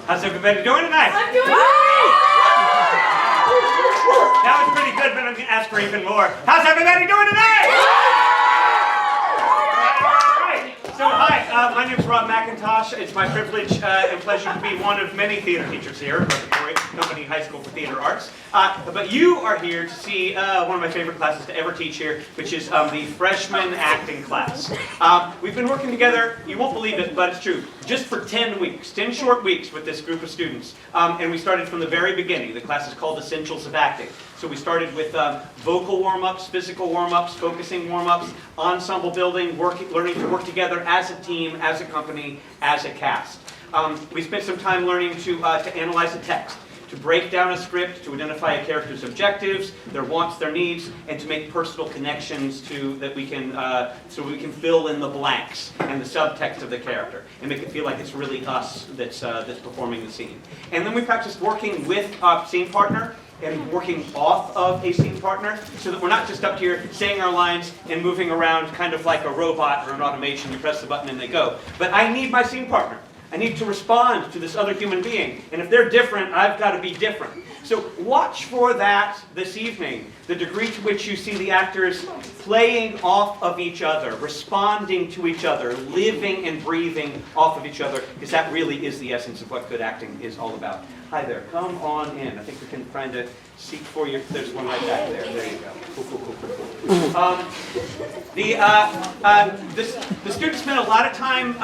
How's everybody doing tonight? I'm doing great! That was pretty good, but I'm going to ask for even more. How's everybody doing tonight? So hi, my name is Rob McIntosh. It's my privilege and pleasure to be one of many theater teachers here at Preparatory Company High School for Theater Arts. But you are here to see one of my favorite classes to ever teach here, which is the freshman acting class. We've been working together, you won't believe it, but it's true, just for 10 weeks, 10 short weeks with this group of students. And we started from the very beginning. The class is called Essentials of Acting. So we started with vocal warm-ups, physical warm-ups, focusing warm-ups, ensemble building, learning to work together as a team, as a company, as a cast. We spent some time learning to analyze a text, to break down a script, to identify a character's objectives, their wants, their needs, and to make personal connections that we can, so we can fill in the blanks and the subtext of the character and make it feel like it's really us that's performing the scene. And then we practiced working with a scene partner and working off of a scene partner so that we're not just up here saying our lines and moving around kind of like a robot or an automation. You press the button and they go. But I need my scene partner. I need to respond to this other human being. And if they're different, I've got to be different. So watch for that this evening, the degree to which you see the actors playing off of each other, responding to each other, living and breathing off of each other, because that really is the essence of what good acting is all about. Hi there, come on in. I think we can find a seat for you. There's one right back there. There you go. Cool. The students spent a lot of time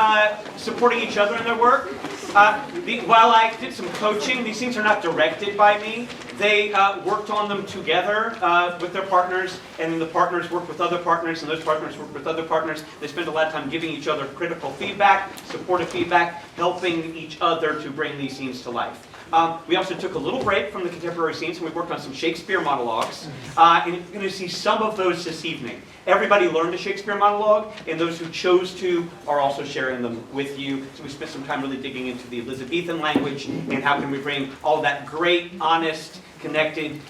supporting each other in their work. While I did some coaching, these scenes are not directed by me. They worked on them together with their partners, and then the partners worked with other partners, and those partners worked with other partners. They spent a lot of time giving each other critical feedback, supportive feedback, helping each other to bring these scenes to life. We also took a little break from the contemporary scenes, and we worked on some Shakespeare monologues. And you're going to see some of those this evening. Everybody learned a Shakespeare monologue, and those who chose to are also sharing them with you. So we spent some time really digging into the Elizabethan language, and how can we bring all that great, honest, connected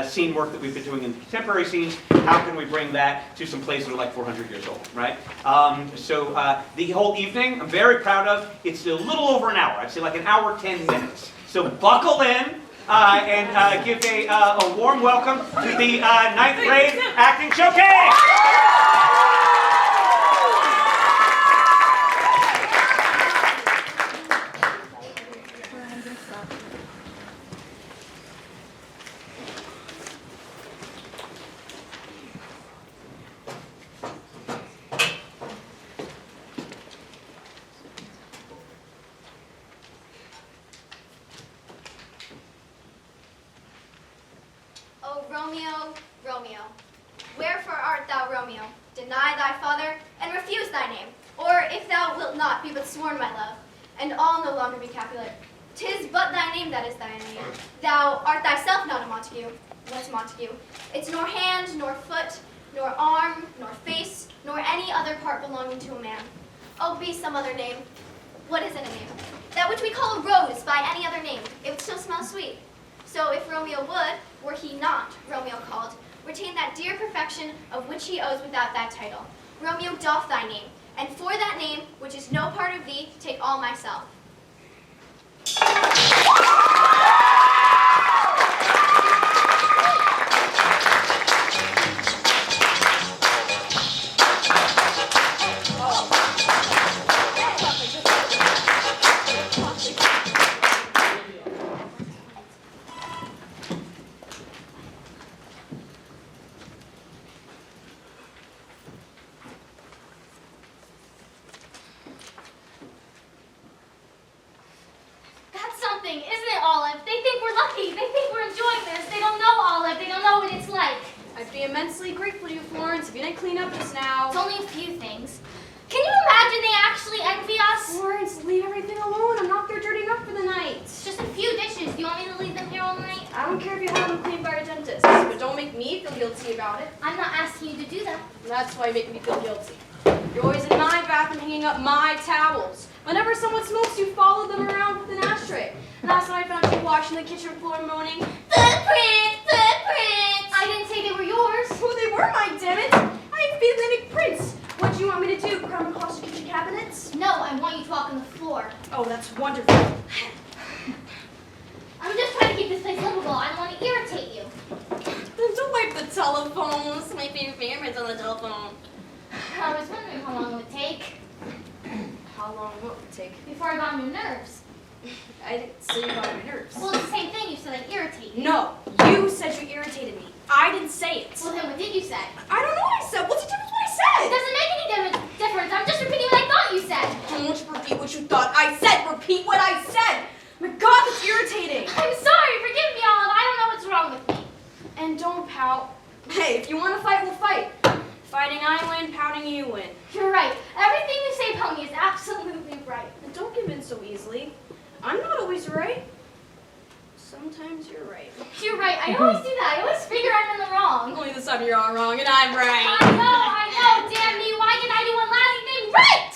scene work that we've been doing in contemporary scenes, how can we bring that to some plays that are like 400 years old, right? So the whole evening, I'm very proud of. It's a little over an hour. I'd say like an hour, 10 minutes. So buckle in and give a warm welcome to the 9th grade acting showcase. O Romeo, Romeo, wherefore art thou Romeo? Deny thy father, and refuse thy name. Or if thou wilt not, be but sworn, my love, and all no longer be Capulet. 'Tis but thy name that is thy name. Thou art thyself not a Montague. What's Montague? It's nor hand, nor foot, nor arm, nor face, nor any other part belonging to a man. Oh, be some other name. What isn't a name? That which we call a rose by any other name, it would still smell sweet. So if Romeo would, were he not Romeo called, retain that dear perfection of which he owes without that title. Romeo doff thy name, and for that name, which is no part of thee, take all myself. Isn't it, Olive? They think we're lucky. They think we're enjoying this. They don't know Olive. They don't know what it's like. I'd be immensely grateful to you, Florence, if you didn't clean up just now. It's only a few things. Can you imagine they actually envy us? Florence, leave everything alone. I'm not there dirtying up for the night. It's just a few dishes. Do you want me to leave them here all night? I don't care if you have them cleaned by your dentist, but don't make me feel guilty about it. I'm not asking you to do that. And that's why you make me feel guilty. You're always in my bathroom hanging up my towels. Whenever someone smokes, you follow them around with an ashtray. Last night I found you washing the kitchen floor moaning, "Footprints! Footprints!" I didn't say they were yours. Oh, they were mine, damn it! I I want you to walk on the floor. Oh, that's wonderful. I'm just trying to keep this place livable. I don't want to irritate you. Then don't wipe the telephone. It's my favorite favorites on the telephone. I was wondering how long it would take How long will it take? before I got on your nerves. I didn't say you got on my nerves. Well, it's the same thing. You said I irritate you. No, you said you irritated me. I didn't say it. Well, then what did you say? I don't know what I said. What's the difference what I It said? doesn't make any difference. I'm just repeating what I thought you said. Don't repeat what you thought I said. Repeat what I said. My God, that's irritating. I'm sorry. Forgive me, Olive. I don't know what's wrong with me. And don't pout. Hey, if you want to fight, we'll fight. Fighting I win, pouting you win. You're right. Everything you say about me is absolutely right. And don't give in so easily. I'm not always right. Sometimes you're right. You're right. I always do that. I always figure I'm in the wrong. Only this time you're all wrong and I'm right. I know. Damn me. Why can I do one lousy thing right?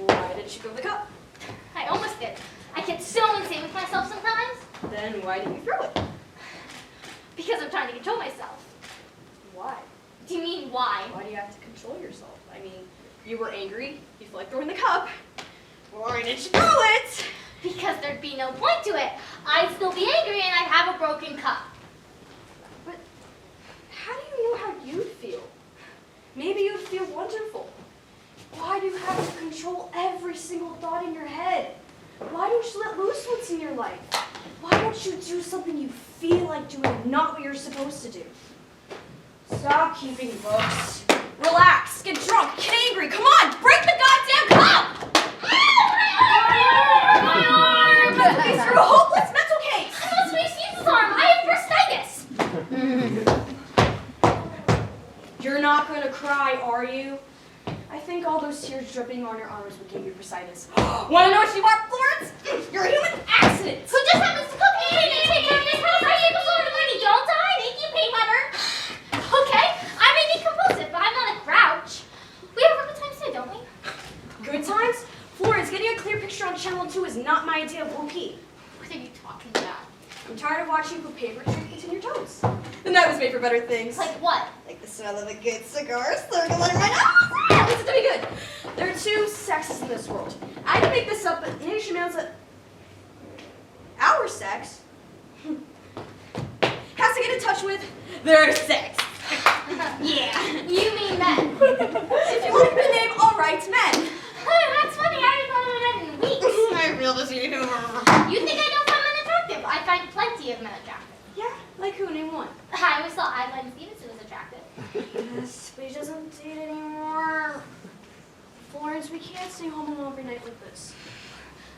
Why did you go to the cup? I almost did. I get so insane with myself sometimes Then why didn't you throw it? because I'm trying to control myself. Why? Do you mean why? Why do you have to control yourself? I mean, you were angry, you feel like throwing the cup. Why did you throw it? Because there'd be no point to it. I'd still be angry and I'd have a broken cup. But how do you know how you'd feel? Maybe you'd feel wonderful. Why do you have to control every single thought in your head? Why don't you let loose once in your life? Why don't you do something you feel like doing and not what you're supposed to do? Stop keeping books. Relax, get drunk, get angry. Come on, break the goddamn cup! My arm! It's through a hopeless mental case. I'm supposed to use his arm. I have bursitis. You're not gonna cry, are you? I think all those tears dripping on your arms would give you bursitis. Wanna know what you are, Florence? You're a human accident! Who just happens to cook and take care of this house? I make a lot of money, don't I? Thank you, pay butter. Okay, I may be compulsive, but I'm not a grouch. We have a good time today, don't we? Good times? Florence, getting a clear picture on Channel 2 is not my idea of OP. What are you talking about? I'm tired of watching you put paper trinkets in your toes. The night was made for better things. Like what? Like the smell of a good cigar circling in my nose. Ah, listen to me good. There are two sexes in this world. I can make this up, but English demands that our sex has to get in touch with their sex. Yeah. You mean men. If you want to name, all right, men. That's funny. I haven't thought of that in weeks. I feel this humor. You think I don't find men attractive? I find plenty of men attractive. Yeah, like who? Name one. I always thought Adelaide Stevenson was attractive. Yes, but he doesn't date anymore. Florence, we can't stay home alone every night like this.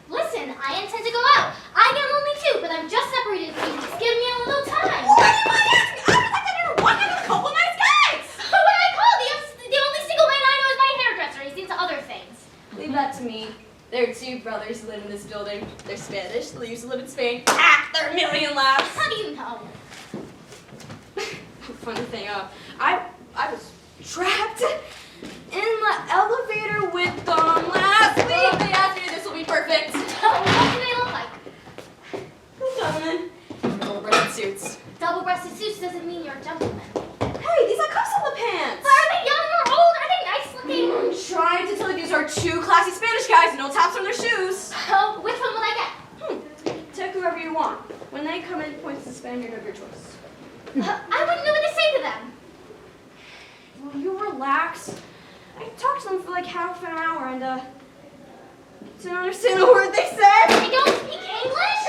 Listen, I intend to go out. I get lonely too, but I'm just separated from you. Just give me a little time. Why do you want to ask me? I was like that ever one with a couple nice guys. What would I call the only single man I know is my hairdresser. He's into other things. Leave that to me. There are two brothers who live in this building. They're Spanish. They used to live in Spain. Ah, they're a million laughs. How do you know? Funny thing, I was trapped in the elevator with them last week. They asked me if this will be perfect. What do they look like? Gentlemen, double-breasted suits. Double-breasted suits doesn't mean you're a gentleman. Hey, these are cuffs on the pants. But are they young or old? Are they nice looking? I'm trying to tell you these are two classy Spanish guys, no taps on their shoes. Oh, which one will I get? Take whoever you want. When they come in, point to the Spaniard of your choice. I wouldn't know what to say to them. Will you relax? I talked to them for like half an hour and didn't understand a word they said. They don't speak English?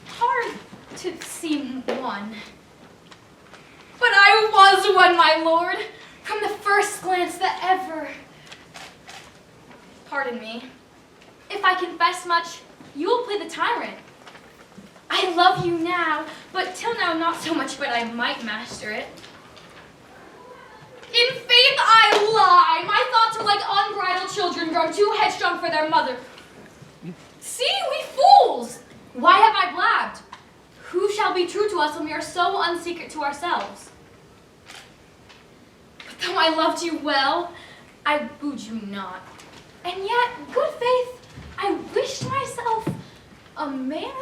Hard to seem one. But I was one, my lord, from the first glance that ever. Pardon me. If I confess much, you will play the tyrant. I love you now, but till now not so much, but I might master it. In faith I lie. My thoughts are like unbridled children grown too headstrong for their mother. See, we fools! Why have I blabbed? Who shall be true to us when we are so unsecret to ourselves? But though I loved you well, I wooed you not. And yet, good faith, I wished myself a man.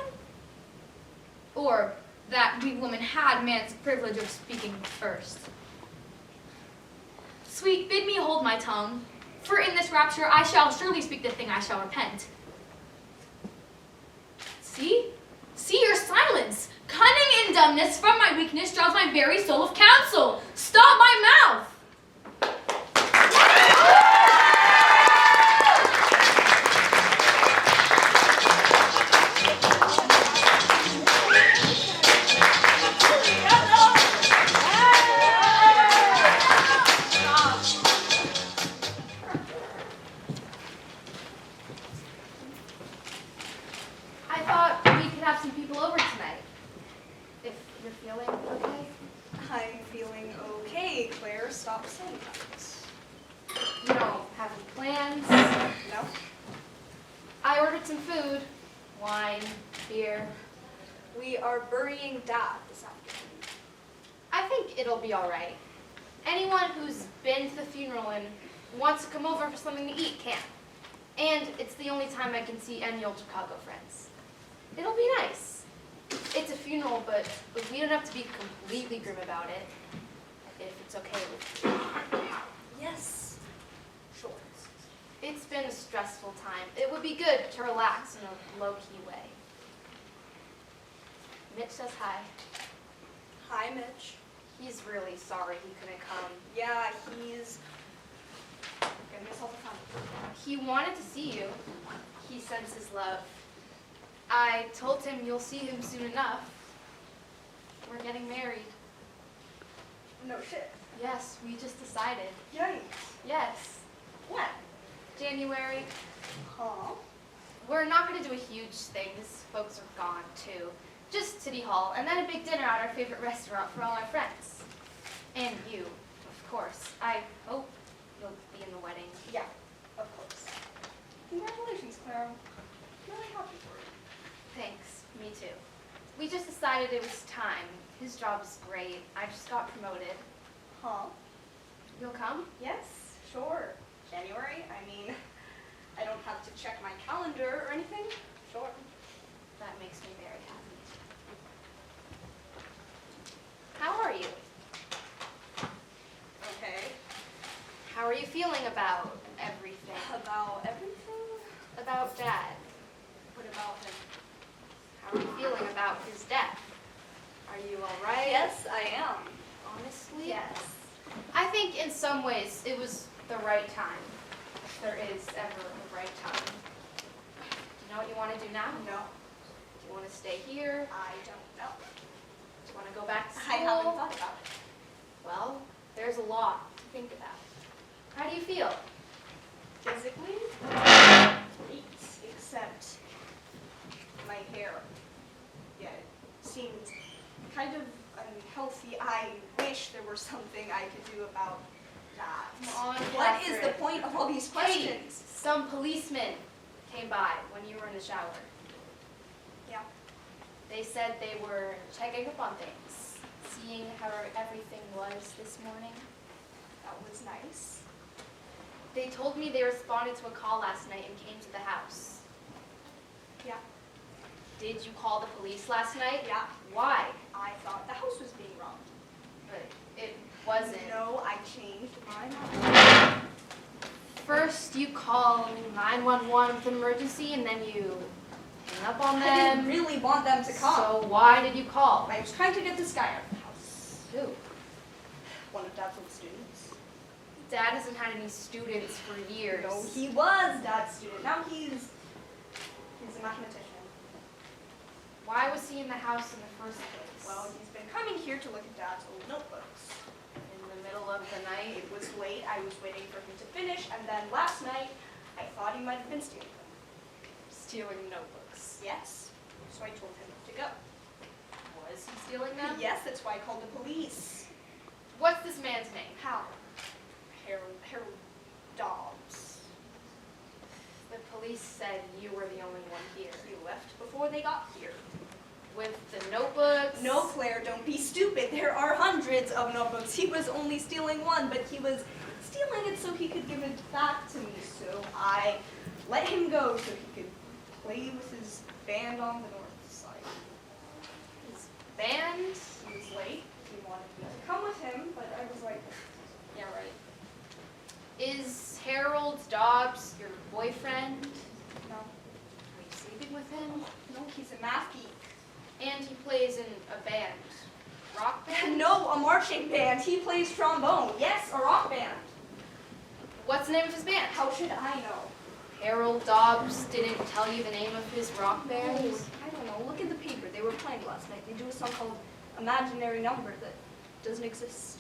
Or that we women had man's privilege of speaking first. Sweet, bid me hold my tongue, for in this rapture I shall surely speak the thing I shall repent. See? See your silence. Cunning and dumbness from my weakness draws my very soul of counsel. Stop my mouth! I thought we could have some people over tonight. If you're feeling okay. I'm feeling okay, Claire. Stop saying that. You don't have any plans. No? I ordered some food. Wine, beer. We are burying Dad this afternoon. I think it'll be all right. Anyone who's been to the funeral and wants to come over for something to eat can. And it's the only time I can see any old Chicago friends. It'll be nice. It's a funeral, but we don't have to be completely grim about it. If it's okay with you. Yes. Sure. It's been a stressful time. It would be good to relax in a low-key way. Mitch says hi. Hi, Mitch. He's really sorry he couldn't come. Yeah, he's getting himself a fun. He wanted to see you. He sends his love. I told him you'll see him soon enough. We're getting married. No shit. Yes, we just decided. Yikes. Yes. When? January. Huh? We're not going to do a huge thing. These folks are gone, too. Just City Hall, and then a big dinner at our favorite restaurant for all our friends. And you, of course. I hope you'll be in the wedding. Yeah, of course. Congratulations, Claire. I'm really happy for you. Thanks. Me too. We just decided it was time. His job is great. I just got promoted. Huh? You'll come? Yes, sure. January? I mean, I don't have to check my calendar or anything. Sure. That makes me very happy. How are you? Okay. How are you feeling about everything? About everything? About Dad? What about him? How are you feeling about his death? Are you all right? Yes, I am. Honestly? Yes. I think in some ways it was the right time. If there is ever a right time. Do you know what you want to do now? No, Do you want to stay here? I don't know. Do you want to go back to school? I haven't thought about it. Well, there's a lot to think about. How do you feel? Physically, great, except my hair. Yeah, it seems kind of unhealthy. I wish there were something I could do about that. Come on, What is the Catherine. point of all these Hey, questions? some policemen came by when you were in the shower. Yeah. They said they were checking up on things, seeing how everything was this morning. That was nice. They told me they responded to a call last night and came to the house. Yeah. Did you call the police last night? Yeah. Why? I thought the house was being robbed. But it wasn't. No, I changed my mind. First you call 911 with an emergency and then you hang up on I them. didn't really want them to come. So why did you call? I was trying to get this guy out of the house. Who? One of Dad's old students. Dad hasn't had any students for years. No, he was Dad's student. Now he's a mathematician. Why was he in the house in the first place? Well, he's been coming here to look at Dad's old notebooks. In the middle of the night? It was late, I was waiting for him to finish, and then last night, I thought he might have been stealing them. Stealing notebooks. Yes, so I told him to go. Was he stealing them? Yes, that's why I called the police. What's this man's name? How? Harold Dobbs. The police said you were the only one here. He left before they got here. With the notebooks? No, Claire, don't be stupid. There are hundreds of notebooks. He was only stealing one, but he was stealing it so he could give it back to me. So I let him go so he could play with his band on the north side. His band? He was late. He wanted me to come with him, but I was like, yeah, right. Is Harold Dobbs your boyfriend? No, Are you sleeping with him? no, he's a math geek. And he plays in a band. Rock band? No, a marching band. He plays trombone. Yes, a rock band. What's the name of his band? How should I know? Harold Dobbs didn't tell you the name of his rock band? Oh, I don't know. Look at the paper. They were playing last night. They do a song called Imaginary Number that doesn't exist.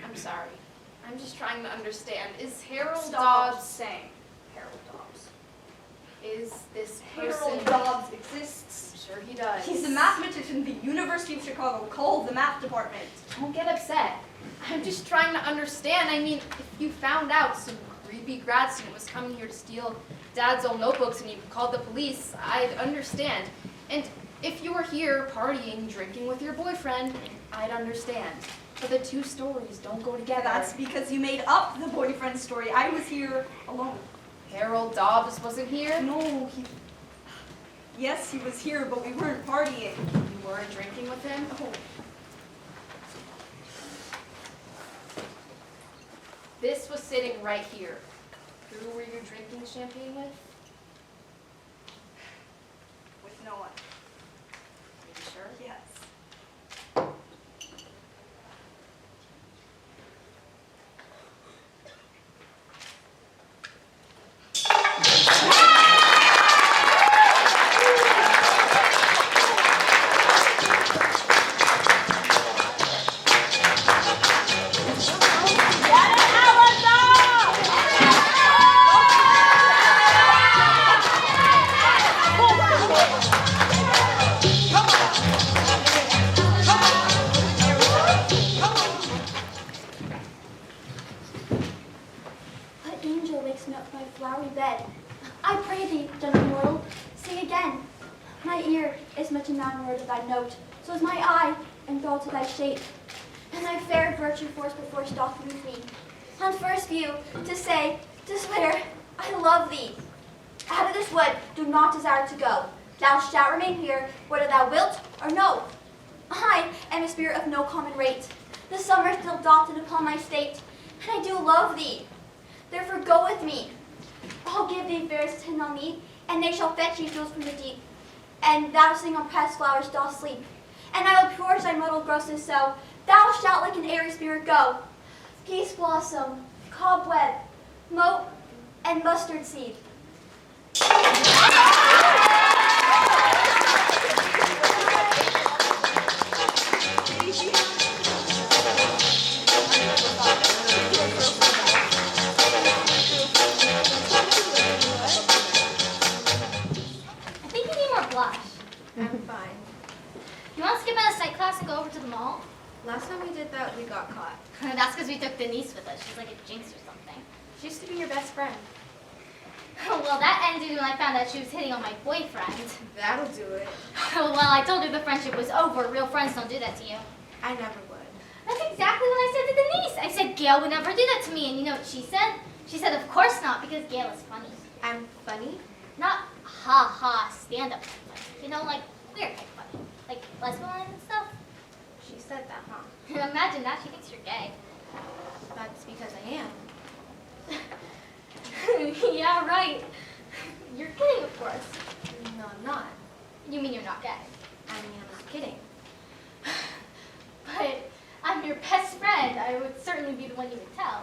I'm sorry. I'm just trying to understand. Is Harold Stop Dobbs... saying Harold Dobbs. Is this person... Harold Dobbs exists. I'm sure he does. He's a mathematician at the University of Chicago. Call the math department. Don't get upset. I'm just trying to understand. I mean, if you found out some creepy grad student was coming here to steal Dad's old notebooks and you called the police, I'd understand. And if you were here partying, drinking with your boyfriend, I'd understand. But the two stories don't go together. That's because you made up the boyfriend story. I was here alone. Harold Dobbs wasn't here? No, Yes, he was here, but we weren't partying. You weren't drinking with him? No. This was sitting right here. Who were you drinking champagne with? With no one. Are you sure? Yes. What angel wakes me up from my flowery bed? I pray thee, gentle mortal, sing again. My ear is much enamored word of thy note, so is my eye enthralled to thy shape. And thy fair virtue force before doth move me. On first view, to say, to swear, I love thee. Out of this wood do not desire to go. Thou shalt remain here, whether thou wilt or no. I am a spirit of no common rate. The summer still doted upon my state, and I do love thee. Therefore go with me. I'll give thee fairest tin on thee, and they shall fetch thee jewels from the deep. And thou sing on pressed flowers dost sleep. And I will purge thy muddled grossness so, thou shalt like an airy spirit go. Peace blossom, cobweb, mote, and mustard seed. I think you need more blush. I'm fine. You want to skip out of psych class and go over to the mall? Last time we did that, we got caught. That's because we took Denise with us. She's like a jinx or something. She used to be your best friend. Well, that ended when I found out she was hitting on my boyfriend. That'll do it. Well, I told her the friendship was over. Real friends don't do that to you. I never would. That's exactly what I said to Denise. I said Gail would never do that to me, and you know what she said? She said, of course not, because Gail is funny. I'm funny? Not ha-ha stand-up funny. You know, like weird type funny. Like lesbian and stuff. She said that, huh? Imagine that. She thinks you're gay. That's because I am. Yeah, right. You're kidding, of course. No, I'm not. You mean you're not gay? I mean, I'm not kidding. But I'm your best friend. I would certainly be the one you would tell.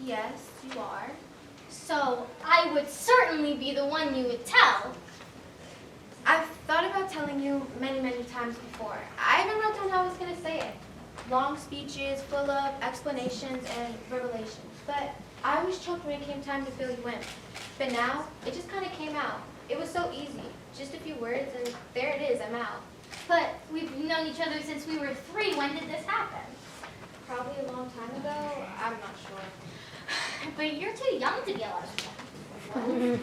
Yes, you are. So I would certainly be the one you would tell. times before. I even wrote down how I was going to say it. Long speeches full of explanations and revelations. But I always choked when it came time to fill you in. But now, it just kind of came out. It was so easy. Just a few words, and there it is, I'm out. But we've known each other since we were 3. When did this happen? Probably a long time ago. I'm not sure. But you're too young to be a lesbian.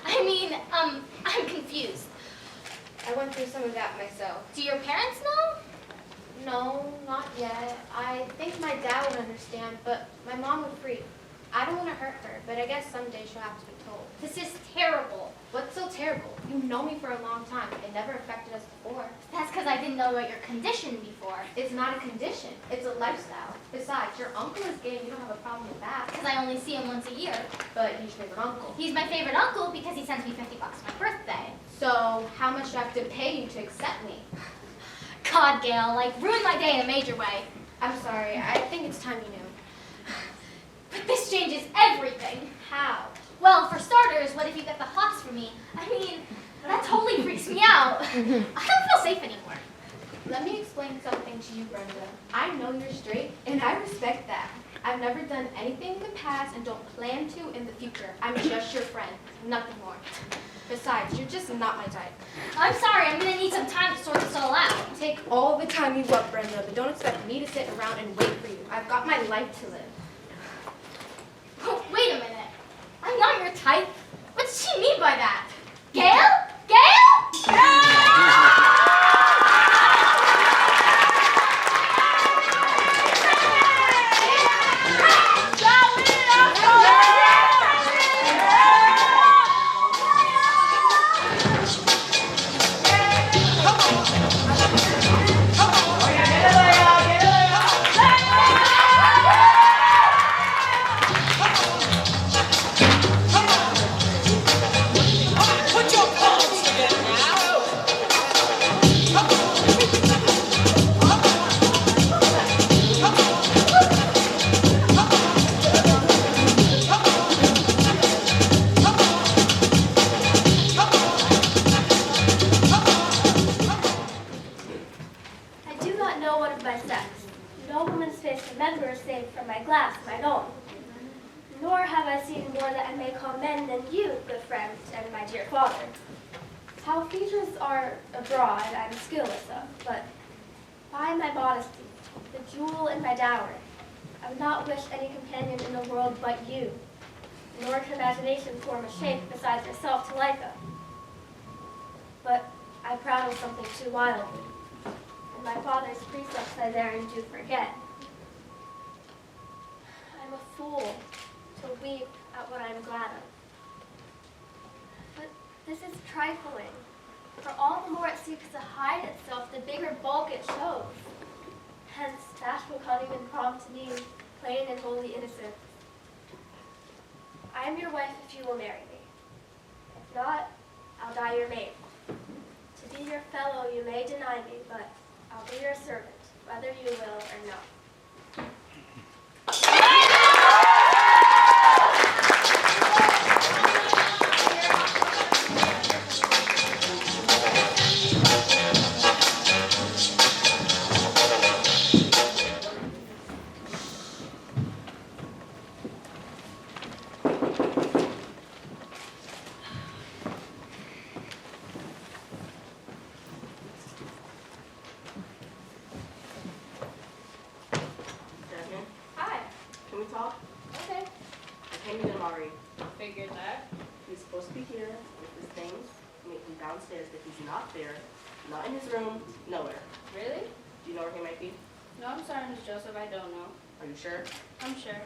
I mean, I'm confused. I went through some of that myself. Do your parents know? No, not yet. I think my dad would understand, but my mom would freak. I don't want to hurt her, but I guess someday she'll have to be told. This is terrible. What's so terrible? You know me for a long time. It never affected us before. That's because I didn't know about your condition before. It's not a condition. It's a lifestyle. Besides, your uncle is gay and you don't have a problem with that. Because I only see him once a year. But he's your favorite uncle. He's my favorite uncle because he sends me $50 for my birthday. So, how much do I have to pay you to accept me? God, Gail, ruined my day in a major way. I'm sorry. I think it's time you knew. But this changes everything. How? Well, for starters, what if you get the hots for me? I mean, that totally freaks me out. I don't feel safe anymore. Let me explain something to you, Brenda. I know you're straight, and I respect that. I've never done anything in the past and don't plan to in the future. I'm just your friend, nothing more. Besides, you're just not my type. I'm sorry, I'm gonna need some time to sort this all out. Take all the time you want, Brenda, but don't expect me to sit around and wait for you. I've got my life to live. Oh, wait a minute. I'm not your type. What does she mean by that? Gail? Gail? I do not know one of my sex. No woman's face remembers save from my glass, mine own. Nor have I seen more that I may call men than you, good friend, and my dear father. How features are abroad, I'm skilless of, but by my modesty, the jewel in my dower, I would not wish any companion in the world but you, nor can imagination form a shape besides yourself to like of. But I prattle something too wildly, and my father's precepts I therein do forget. I'm a fool to weep at what I'm glad of. But this is trifling, for all the more it seeks to hide itself, the bigger bulk it shows. Hence, bashful cunning and prompt me, plain and wholly innocent. I am your wife if you will marry me. If not, I'll die your maid. To be your fellow you may deny me, but I'll be your servant, whether you will or not. Jasmine, Hi. can we talk? Okay. I came to get him already. Figured that. He's supposed to be here with his things. Meet him downstairs, but he's not there. Not in his room, nowhere. Really? Do you know where he might be? No, I'm sorry, Miss Joseph. I don't know. Are you sure? I'm sure.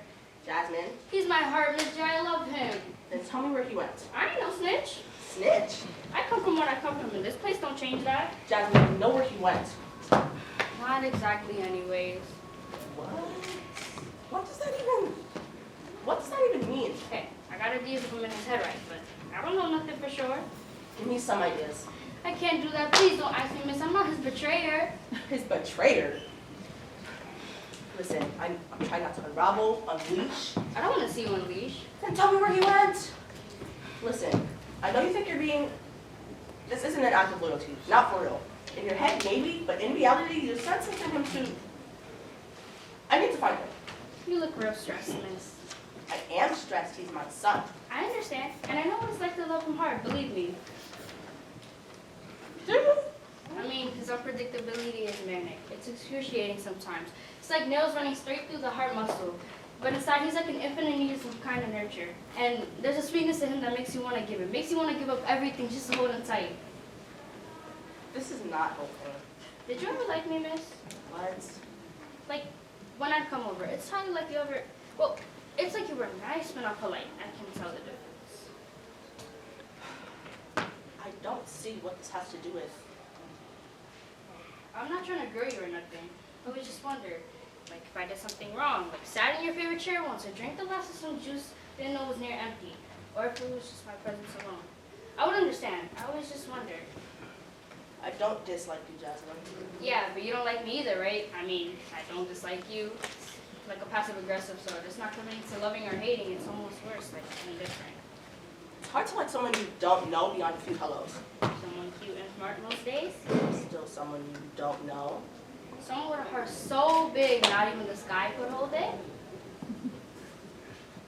Jasmine, He's my heart, Miss J. I love him. then tell me where he went. I ain't no snitch. Snitch. I come from where I come from, and this place don't change that. Jasmine, you know where he went. Not exactly, anyways. What? What does that even mean? Okay, I got ideas if I'm in his head right, but I don't know nothing for sure. Give me some ideas. I can't do that. Please don't ask me, miss. I'm not his betrayer. His betrayer. Listen, I'm trying not to unravel, unleash. I don't want to see you on leash. Then tell me where he went. Listen, I know you think you're being... This isn't an act of loyalty. Not for real. In your head, maybe, but in reality, you're sensing him too. I need to find him. You look real stressed, miss. I am stressed. He's my son. I understand, and I know what it's like to love him hard, believe me. Do you? I mean, his unpredictability is manic. It's excruciating sometimes. It's like nails running straight through the heart muscle. But inside, he's like an infant in need of some kind of nurture. And there's a sweetness to him that makes you want to give it. Makes you want to give up everything just to hold him tight. This is not okay. Did you ever like me, miss? What? Like, when I'd come over, it's kind of like you ever... Well, it's like you were nice but not polite. I can tell the difference. I don't see what this has to do with. I'm not trying to girl you or nothing. I would just wonder, like, if I did something wrong, like sat in your favorite chair once or drank the last of some juice didn't know was near empty, or if it was just my presence alone. I would understand. I always just wondered. I don't dislike you, Jasmine. Yeah, but you don't like me either, right? I mean, I don't dislike you. It's like a passive-aggressive sort. It's not coming to loving or hating. It's almost worse, like indifferent. It's hard to like someone you don't know beyond a few hellos. Someone cute and smart most days. Still someone you don't know. Someone with a heart so big, not even the sky could hold it.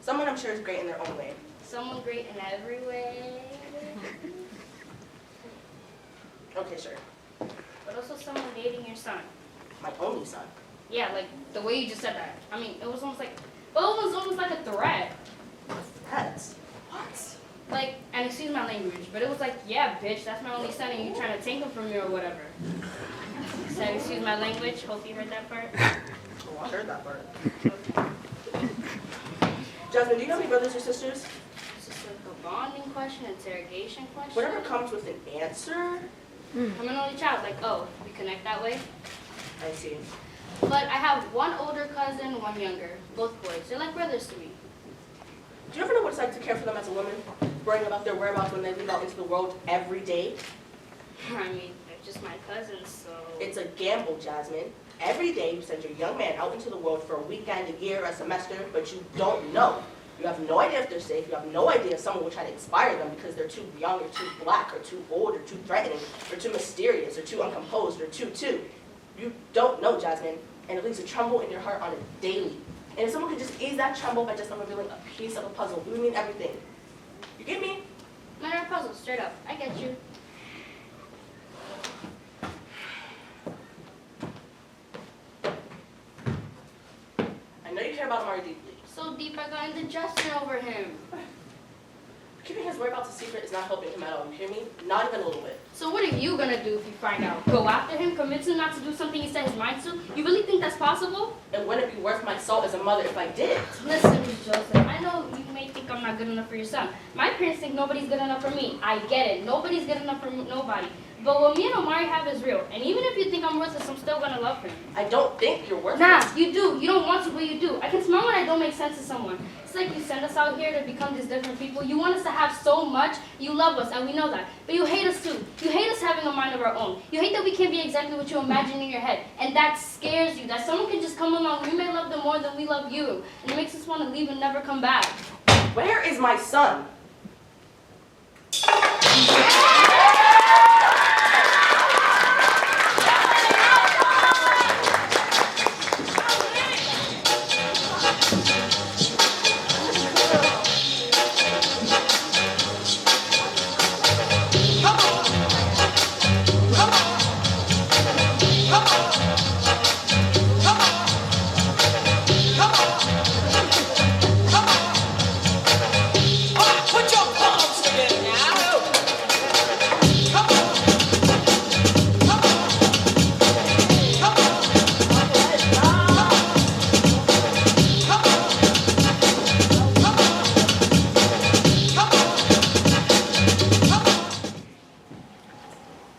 Someone I'm sure is great in their own way. Someone great in every way. Okay, sure. But also someone dating your son. My only son. Yeah, like the way you just said that. I mean, it was almost like a threat. That's what? Like, and excuse my language, but it was like, yeah, bitch, that's my only son, and you trying to take him from me or whatever. Said, excuse my language. Hope you heard that part. Oh, I heard that part. Jasmine, do you have any brothers or sisters? It's just like a bonding question, interrogation question. Whatever comes with an answer. I'm an only child. Like, oh, we connect that way. I see. But I have one older cousin, one younger. Both boys. They're like brothers to me. Do you ever know what it's like to care for them as a woman? Worrying about their whereabouts when they leave out into the world every day? I mean, they're just my cousins, so... It's a gamble, Jasmine. Every day you send your young man out into the world for a weekend, a year, a semester, but you don't know. You have no idea if they're safe. You have no idea if someone will try to inspire them because they're too young or too black or too old or too threatening or too mysterious or too uncomposed or too. You don't know, Jasmine, and it leaves a tremble in your heart on a daily. And if someone could just ease that tremble by just unrevealing a piece of a puzzle, it would mean everything. You get me? Minor puzzle, straight up. I get you. I know you care about Amari deeply. So deep I got indigestion over him. Keeping his whereabouts a secret is not helping him at all, you hear me? Not even a little bit. So what are you gonna do if you find out? Go after him, convince him not to do something he set his mind to? You really think that's possible? And wouldn't it be worth my salt as a mother if I did? Listen, Miss Joseph, I know you may think I'm not good enough for your son. My parents think nobody's good enough for me. I get it. Nobody's good enough for nobody. But what me and Omari have is real. And even if you think I'm worthless, I'm still gonna love him. I don't think you're worth Nah, it. you do. You don't want to, but you do. I can smell when I don't make sense to someone. It's like you send us out here to become these different people. You want us to have so much. You love us, and we know that. But you hate us too. You hate us having a mind of our own. You hate that we can't be exactly what you imagine in your head. And that scares you, that someone can just come along. We may love them more than we love you. And it makes us want to leave and never come back. Where is my son?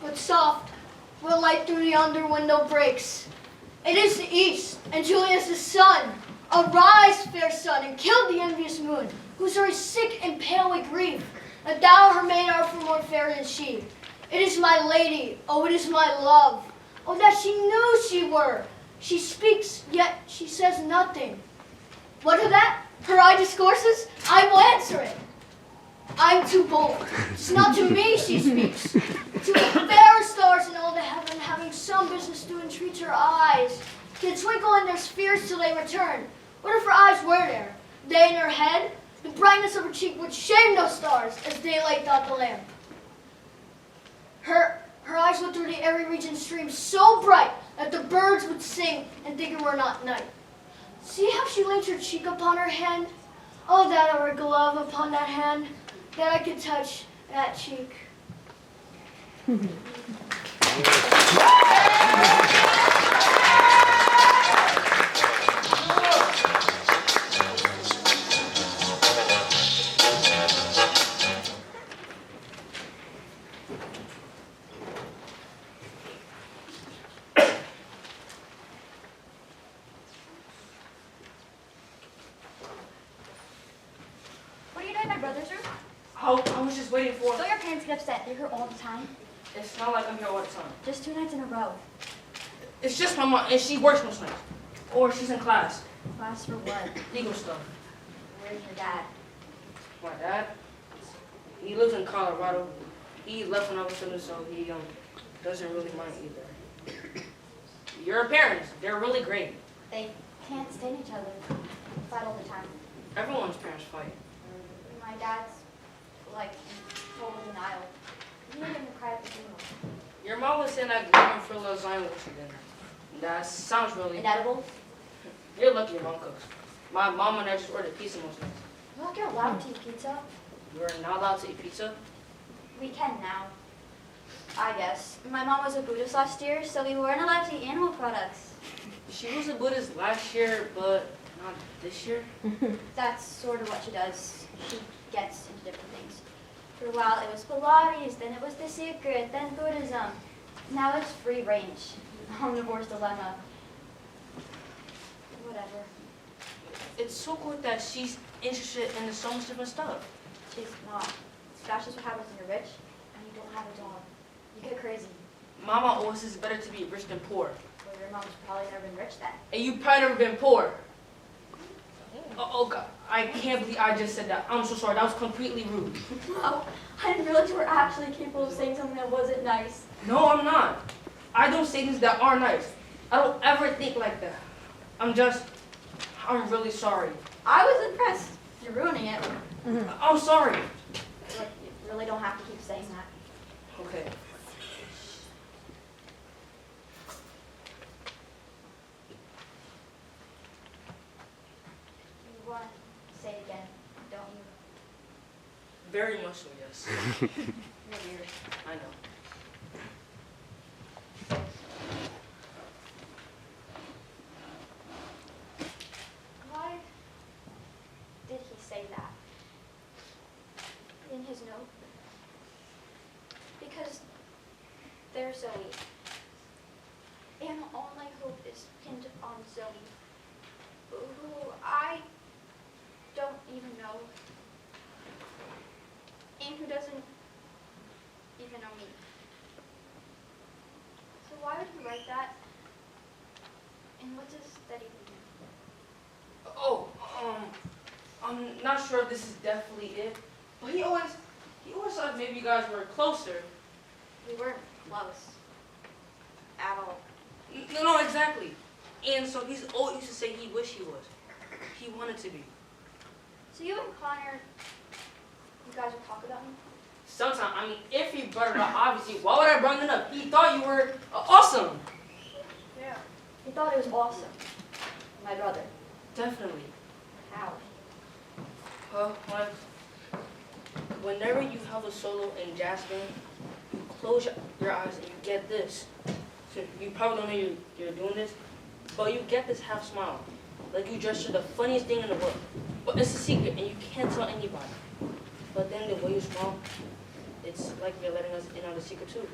But soft, where light through yonder window breaks. It is the east, and Julius the sun. Arise, fair sun, and kill the envious moon, whose are sick and pale with grief, that thou her maid art for more fair than she. It is my lady, oh, it is my love. Oh, that she knew she were. She speaks, yet she says nothing. What of that? Her eye discourses? I will answer it. I'm too bold. It's not to me she speaks. To the fair stars in all the heaven some business student treats her eyes. Can twinkle in their spheres till they return. What if her eyes were there? They in her head? The brightness of her cheek would shame those stars as daylight thought the lamp. Her eyes looked through the airy region stream so bright that the birds would sing and think it were not night. See how she leans her cheek upon her hand? Oh, that I were a glove upon that hand, that I could touch that cheek. What are you doing, my brother's room? Oh, I was just waiting for. Don't your parents get upset? They're here all the time. It's not like I'm here all the time. Just 2 nights in a row. It's just my mom, and she works most nights. Or she's in class. Class for what? Legal stuff. Where's your dad? My dad, he lives in Colorado. He left when I was little, so he doesn't really mind either. Your parents, they're really great. They can't stand each other. Fight all the time. Everyone's parents fight. My dad's like in total denial. He didn't even cry at the funeral. Your mom was saying that going for lasagna with you dinner. That sounds really. Inedible? You're lucky your mom cooks. My mom and I just ordered pizza most nights. We're not allowed to eat pizza. You're not allowed to eat pizza? We can now. I guess. My mom was a Buddhist last year, so we weren't allowed to eat animal products. She was a Buddhist last year, but not this year. That's sort of what she does. She gets into different things. For a while it was Pilates, then it was The Secret, then Buddhism. Now it's free range. Omnivore's dilemma. Whatever. It's so cool that she's interested in so much different stuff. She's not. That's just what happens when you're rich and you don't have a job. You get crazy. Mama always says it's better to be rich than poor. Well, your mom's probably never been rich then. And you probably never been poor. Oh God, I can't believe I just said that. I'm so sorry, that was completely rude. No, I didn't realize you were actually capable of saying something that wasn't nice. No, I'm not. I don't say things that are nice. I don't ever think like that. I'm really sorry. I was impressed. You're ruining it. I'm sorry. Look, you really don't have to keep saying that. Okay. You want to say it again, don't you? Very much so, yes. You're weird. I know. Why did he say that in his note? Because they're Zoe. And all my hope is pinned on Zoe, who I don't even know, and who doesn't even know me. So why would he write that? And what does that even mean? Oh, I'm not sure if this is definitely it, but he always thought maybe you guys were closer. We weren't close at all. No, exactly. And so he's always used to say he wished he was. He wanted to be. So you and Connor, you guys would talk about me? Sometimes, I mean, if he brought it up, obviously, why would I bring it up? He thought you were awesome. Yeah. He thought it was awesome. My brother. Definitely. How? Well, whenever you have a solo in jazz band, you close your eyes and you get this. So you probably don't know you're doing this, but you get this half smile. Like you just are the funniest thing in the world. But it's a secret and you can't tell anybody. But then the way you smile, it's like you're letting us in on the secret too.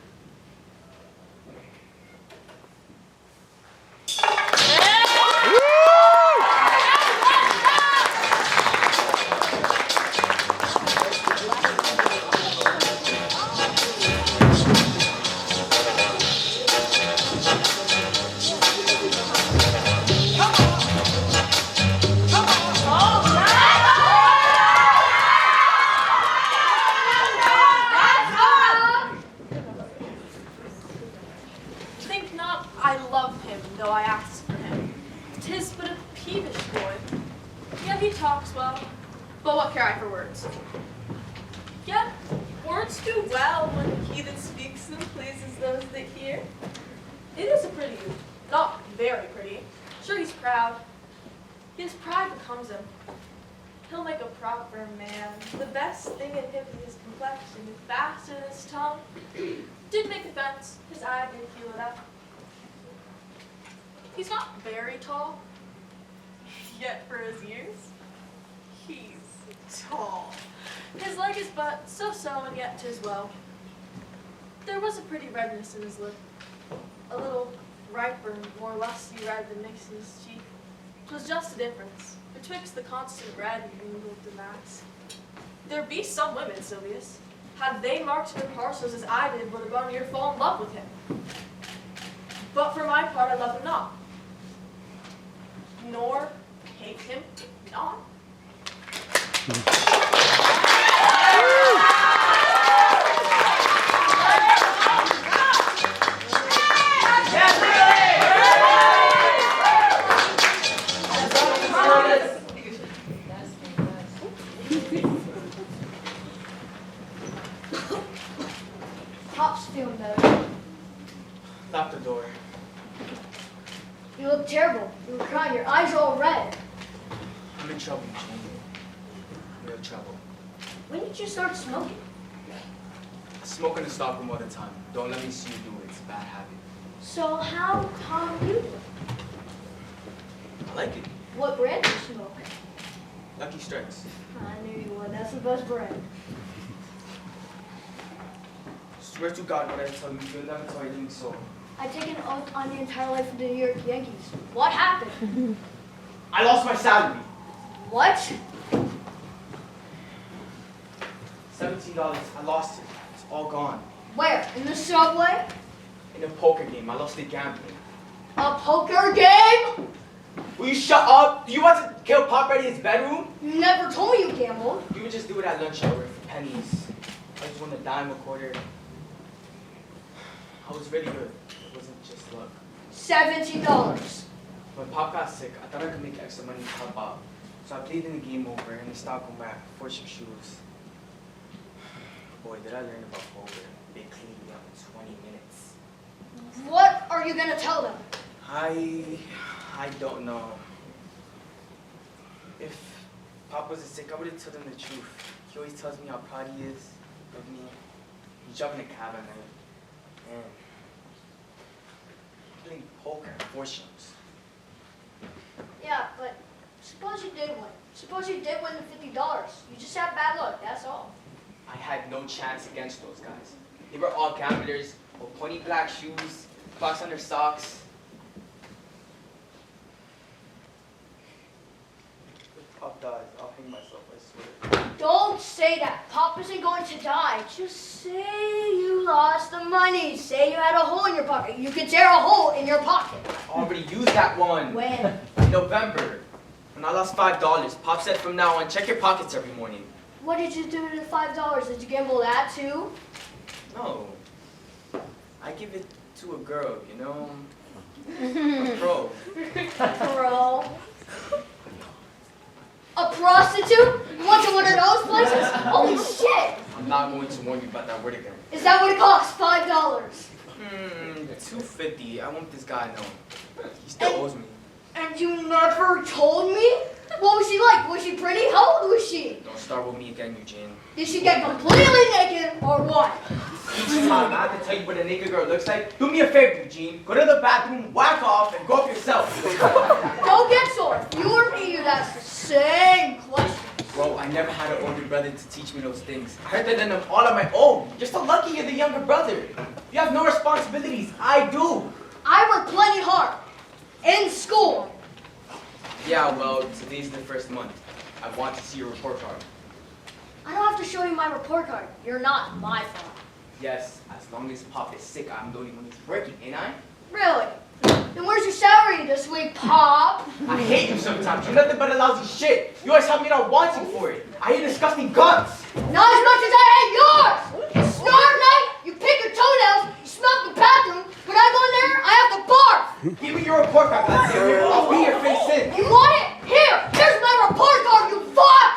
But what care I for words? Yet, words do well when he that speaks them pleases those that hear. It is a pretty youth, not very pretty. Sure, he's proud. His pride becomes him. He'll make a proper man. The best thing in him is his complexion, faster than his tongue. Did make a fence, his eye did heal it up. He's not very tall, yet for his years, he's tall. His leg is but so-so, and yet 'tis well. There was a pretty redness in his lip, a little riper and more lusty red than mixed in his cheek. 'Twas just a difference betwixt the constant red mingled the max. There be some women, Sylvius, had they marked their parcels as I did, would have gone near fall in love with him. But for my part, I love him not, nor hate him not. Pop's feeling better. Lock the door. You look terrible. You were crying. Your eyes are all red. I'm in trouble, Eugene. Real trouble. When did you start smoking? I smoke in the stockroom all the time. Don't let me see you do it. It's a bad habit. So how come you do it? I like it. What brand do you smoke? Lucky Strikes. I knew you would. That's the best brand. Swear to God what I tell you, you'll never tell anything so. I take an oath on the entire life of the New York Yankees. What happened? I lost my salary. What? $17. I lost it. It's all gone. Where? In the subway? In a poker game. I lost it gambling. A poker game? Will you shut up? Do you want to kill Pop right in his bedroom? You never told me you gambled. You would just do it at lunch hour for pennies. I just won a dime a quarter. I was really good. It wasn't just luck. $17. When Pop got sick, I thought I could make extra money to help out. So I played in the game over in the Stockholm back, fortune shoes. Boy, did I learn about poker. They cleaned me up in 20 minutes. What are you gonna tell them? I don't know. If Pop wasn't sick, I would have told him the truth. He always tells me how proud he is of me. He's driving a cab at night. And playing poker and fortunes. Yeah, but suppose you did win. Suppose you did win the $50. You just had bad luck, that's all. I had no chance against those guys. They were all gamblers with pointy black shoes, clocks on their socks. If Pop dies, I'll hang myself, I swear. Don't say that. Pop isn't going to die. Just say you lost the money. Say you had a hole in your pocket. You could tear a hole in your pocket. I already used that one. When? In November. When I lost $5, Pop said from now on, check your pockets every morning. What did you do to the $5? Did you gamble that too? No. I give it to a girl, you know? A pro. Bro. A prostitute? You went to one of those places? Holy shit! I'm not going to warn you about that word again. Is that what it costs? $5? $2.50. I want this guy to know. He still owes me. And you never told me? What was she like? Was she pretty? How old was she? Don't start with me again, Eugene. Did she get completely naked or what? Each time I have to tell you what a naked girl looks like, do me a favor, Eugene. Go to the bathroom, whack off, and go up yourself. Don't get sore. You or me, you'd ask the same question. Bro, I never had an older brother to teach me those things. I heard them all on my own. You're so lucky you're the younger brother. You have no responsibilities. I do. I work plenty hard. In school. Yeah, well, today's the first month. I want to see your report card. I don't have to show you my report card. You're not my fault. Yes, as long as Pop is sick, I'm the only one who's working, ain't I? Really? Then where's your salary this week, Pop? I hate you sometimes. You're nothing but a lousy shit. You always have me not wanting for it. I hate disgusting guts. Not as much as I hate yours. You snort at night, you pick your toenails, you smell the bathroom. When I go in there, I have to barf. Give me your report card, goddamn. I'll be your face in. You want it? Here. Here's my report card, you fuck.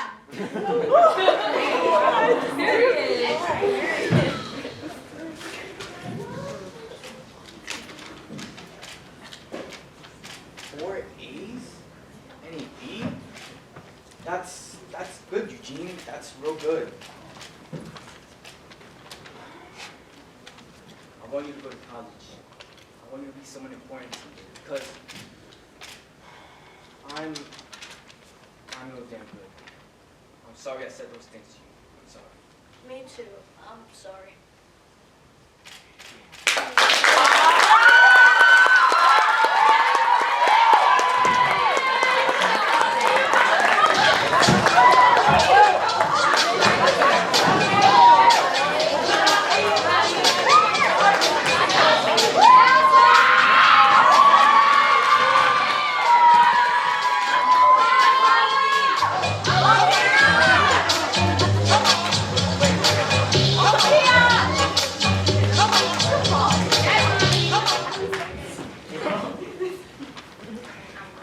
real good. I want you to go to college. I want you to be someone important to me because I'm no damn good. I'm sorry I said those things to you. I'm sorry. Me too. I'm sorry.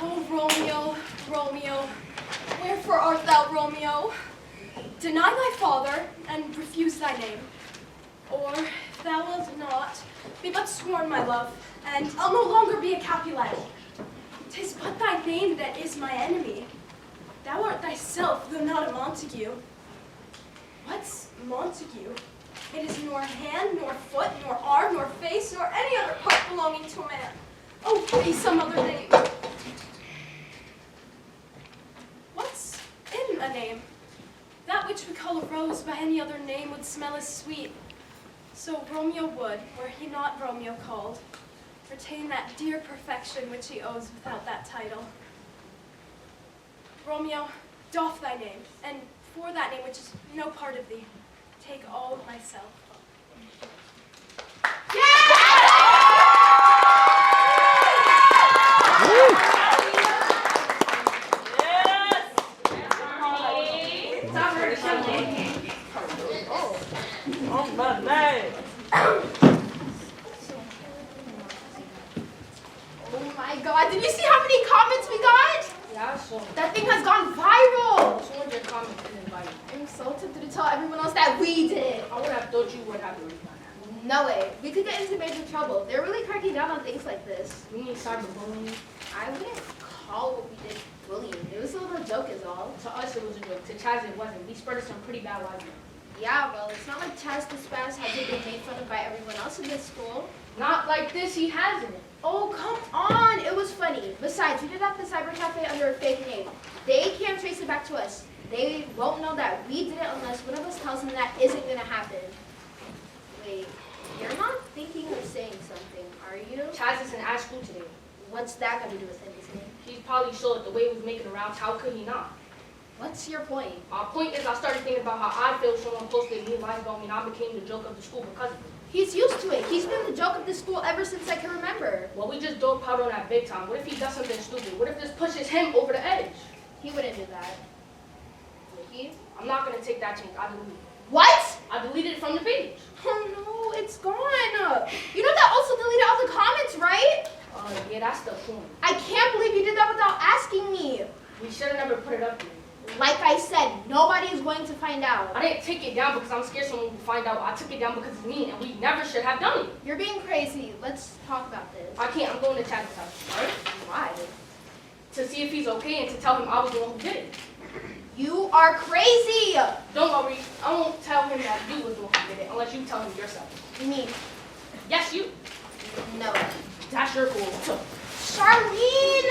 Oh, Romeo, Romeo, wherefore art thou, Romeo? Deny thy father, and refuse thy name. Or, if thou wilt not, be but sworn, my love, and I'll no longer be a Capulet. 'Tis but thy name that is my enemy. Thou art thyself, though not a Montague. What's Montague? It is nor hand, nor foot, nor arm, nor face, nor any other part belonging to a man. Oh, be some other name. What's in a name? That which we call a rose by any other name would smell as sweet. So Romeo would, were he not Romeo called, retain that dear perfection which he owes without that title. Romeo, doff thy name, and for that name which is no part of thee, take all of myself. Oh my name. Oh my god, did you see how many comments we got? Yeah, so That thing has gone viral. someone just commented and invited. I'm so tempted to tell everyone else that we did it. I would have thought you would have already done that. No way. We could get into major trouble. They're really cracking down on things like this. We need cyberbullying. I wouldn't call what we did bullying. It was a little joke is all. To us it was a joke. To Chaz it wasn't. We spread some pretty bad lies. Yeah, well, it's not like Chaz the Spaz hasn't been made fun of by everyone else in this school. Not like this, he hasn't. Oh, come on. It was funny. Besides, we did that at the cyber cafe under a fake name. They can't trace it back to us. They won't know that we did it unless one of us tells them that isn't going to happen. Wait, you're not thinking of saying something, are you? Chaz isn't at school today. What's that got to do with anything? He probably saw it the way it was making around. How could he not? What's your point? My point is I started thinking about how I'd feel if someone posted me lies about me and I became the joke of the school because of it. He's used to it. He's been the joke of the school ever since I can remember. Well, we just dog powder on that big time. What if he does something stupid? What if this pushes him over the edge? He wouldn't do that. Would he? I'm not going to take that chance. I deleted it. What? I deleted it from the page. Oh no, it's gone. You know that also deleted all the comments, right? Yeah, that's the point. I can't believe you did that without asking me. We should have never put it up there. Like I said, nobody is going to find out. I didn't take it down because I'm scared someone will find out. I took it down because it's me and we never should have done it. You're being crazy. Let's talk about this. I can't. I'm going to Chaz's house. All right? Why? To see if he's okay and to tell him I was the one who did it. You are crazy. Don't worry. I won't tell him that you was the one who did it unless you tell him yourself. Me. Yes, you. No. That's your cool. Charlene!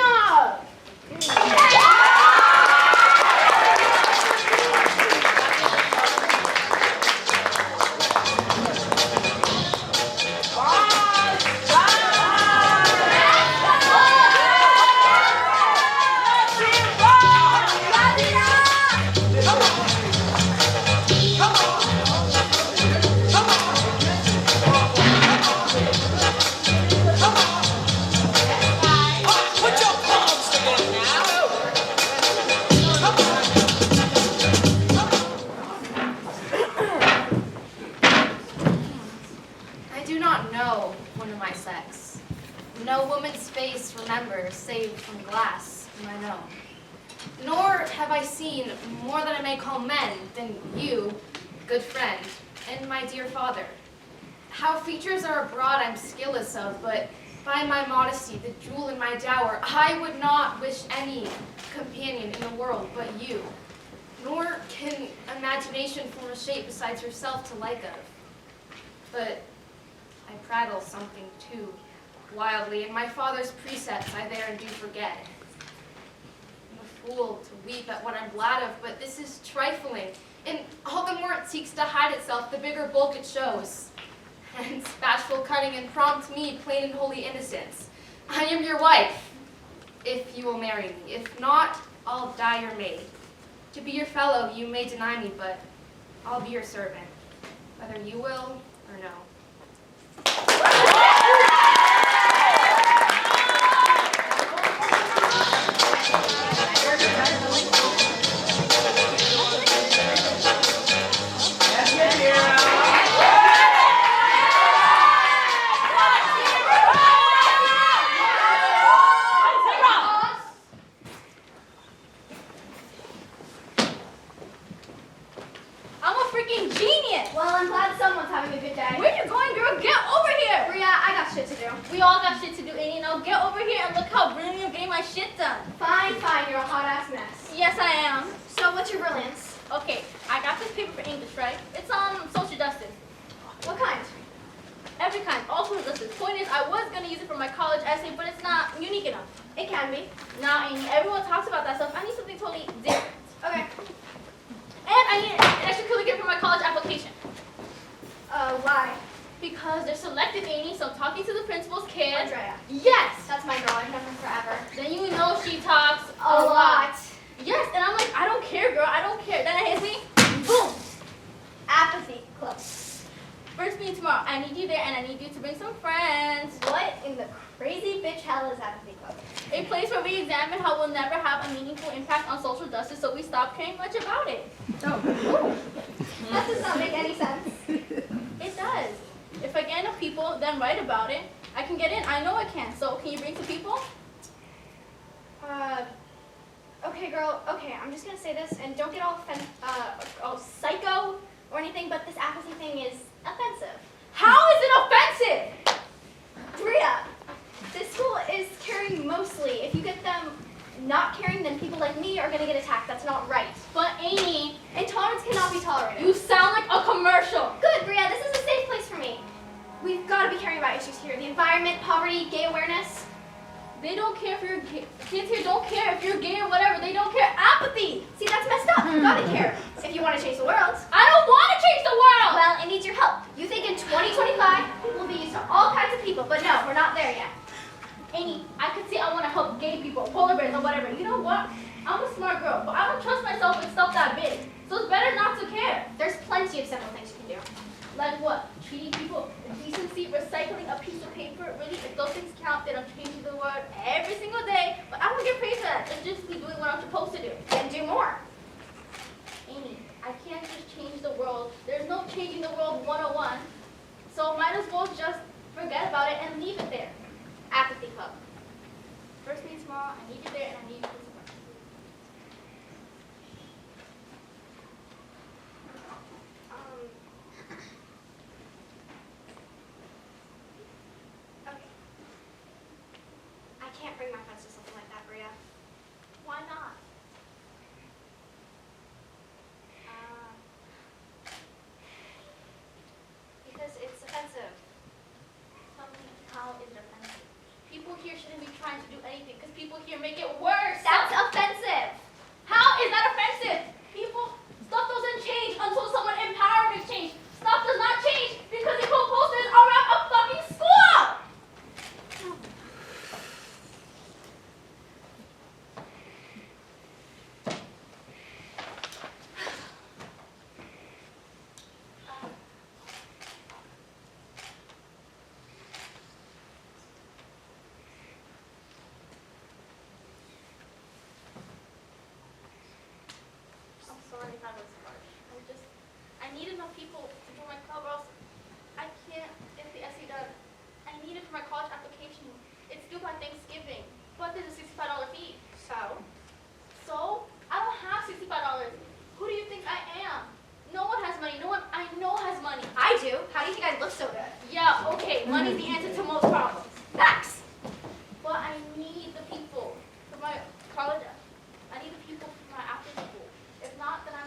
I do not know one of my sex. No woman's face remembers, save from glass in my know. Nor have I seen more than I may call men than you, good friend, and my dear father. How features are abroad I'm skilless of, but by my modesty, the jewel in my dower, I would not wish any companion in the world but you. Nor can imagination form a shape besides yourself to like of. But I prattle something too wildly, and my father's precepts I there and do forget. I'm a fool to weep at what I'm glad of, but this is trifling, and all the more it seeks to hide itself, the bigger bulk it shows. Hence, bashful cunning and prompt me, plain and holy innocence. I am your wife, if you will marry me. If not, I'll die your maid. To be your fellow, you may deny me, but I'll be your servant, whether you will or no. I'm a freaking genius! Well, I'm glad someone's having a good day. Where you going, girl? Get over here! Bria, I got shit to do. We all got shit to do, Annie. Now get over here and look how brilliant you're getting my shit done. Fine, fine, you're a hot-ass mess. Yes, I am. So what's your brilliance? Okay, I got this paper for English, right? It's social justice. What kind? Every kind, all social justice. Point is, I was gonna use it for my college essay, but it's not unique enough. It can be. Now, Amy, everyone talks about that stuff. I need something totally different. Okay. And I need an extracurricular for my college application. Why? Because they're selective, Amy, so I'm talking to the principal's kid. Andrea. Yes! That's my girl. I've known her forever. Then you know she talks A lot. Yes, and I'm like, I don't care, girl, I don't care. Then it hits me, boom! Apathy club. First meeting tomorrow, I need you there, and I need you to bring some friends. What in the crazy bitch hell is apathy club? A place where we examine how we'll never have a meaningful impact on social justice, so we stop caring much about it. That does not make any sense. It does. If I get enough people, then write about it. I can get in. I know I can. So can you bring some people? Okay, girl. Okay, I'm just gonna say this, and don't get all psycho or anything, but this apathy thing is offensive. How is it offensive? Bria, this school is caring mostly. If you get them not caring, then people like me are gonna get attacked. That's not right. But Amy, Intolerance cannot be tolerated. you sound like a commercial. Good, Bria. This is a safe place for me. We've got to be caring about issues here: the environment, poverty, gay awareness. They don't care if you're gay. Kids here don't care if you're gay or whatever. They don't care. Apathy. See, that's messed up. You gotta care if you want to change the world. I don't want to change the world. Well, it needs your help. You think in 2025 we'll be used to all kinds of people, but no, we're not there yet. Amy, I could say I want to help gay people, polar bears, or whatever. You know what? I'm a smart girl, but I don't trust myself with stuff that big. So it's better not to care. There's plenty of simple things you can do. Like what? Treating people with decency, recycling a piece of paper. Really, if those things count, then I'm changing the world every single day. But I don't get paid for that. It's just me doing what I'm supposed to do. Then do more. Amy, I can't just change the world. There's no changing the world 101. So might as well just forget about it and leave it there. Apathy club. First meeting tomorrow, I need you there and I need you to support. Okay. I can't bring my friends to something like that, Bria. Why not? Because it's offensive. Tell me how is it offensive? People here shouldn't be trying to do anything because people here make it worse. That's offensive. How is that offensive? People, stuff doesn't change until someone empowered makes change. Stuff does not change because they put posters around a fucking school. I'm sorry if I was harsh. I need enough people to join my club or else I can't get the essay done. I need it for my college application. It's due by Thanksgiving, but there's a $65 fee. So, I don't have $65. Who do you think I am? No one has money. No one I know has money. I do. How do you think I look so good? Yeah, okay, money's the answer to most problems. Facts. But I need the people for my college. I need the people for my after school. If not, then I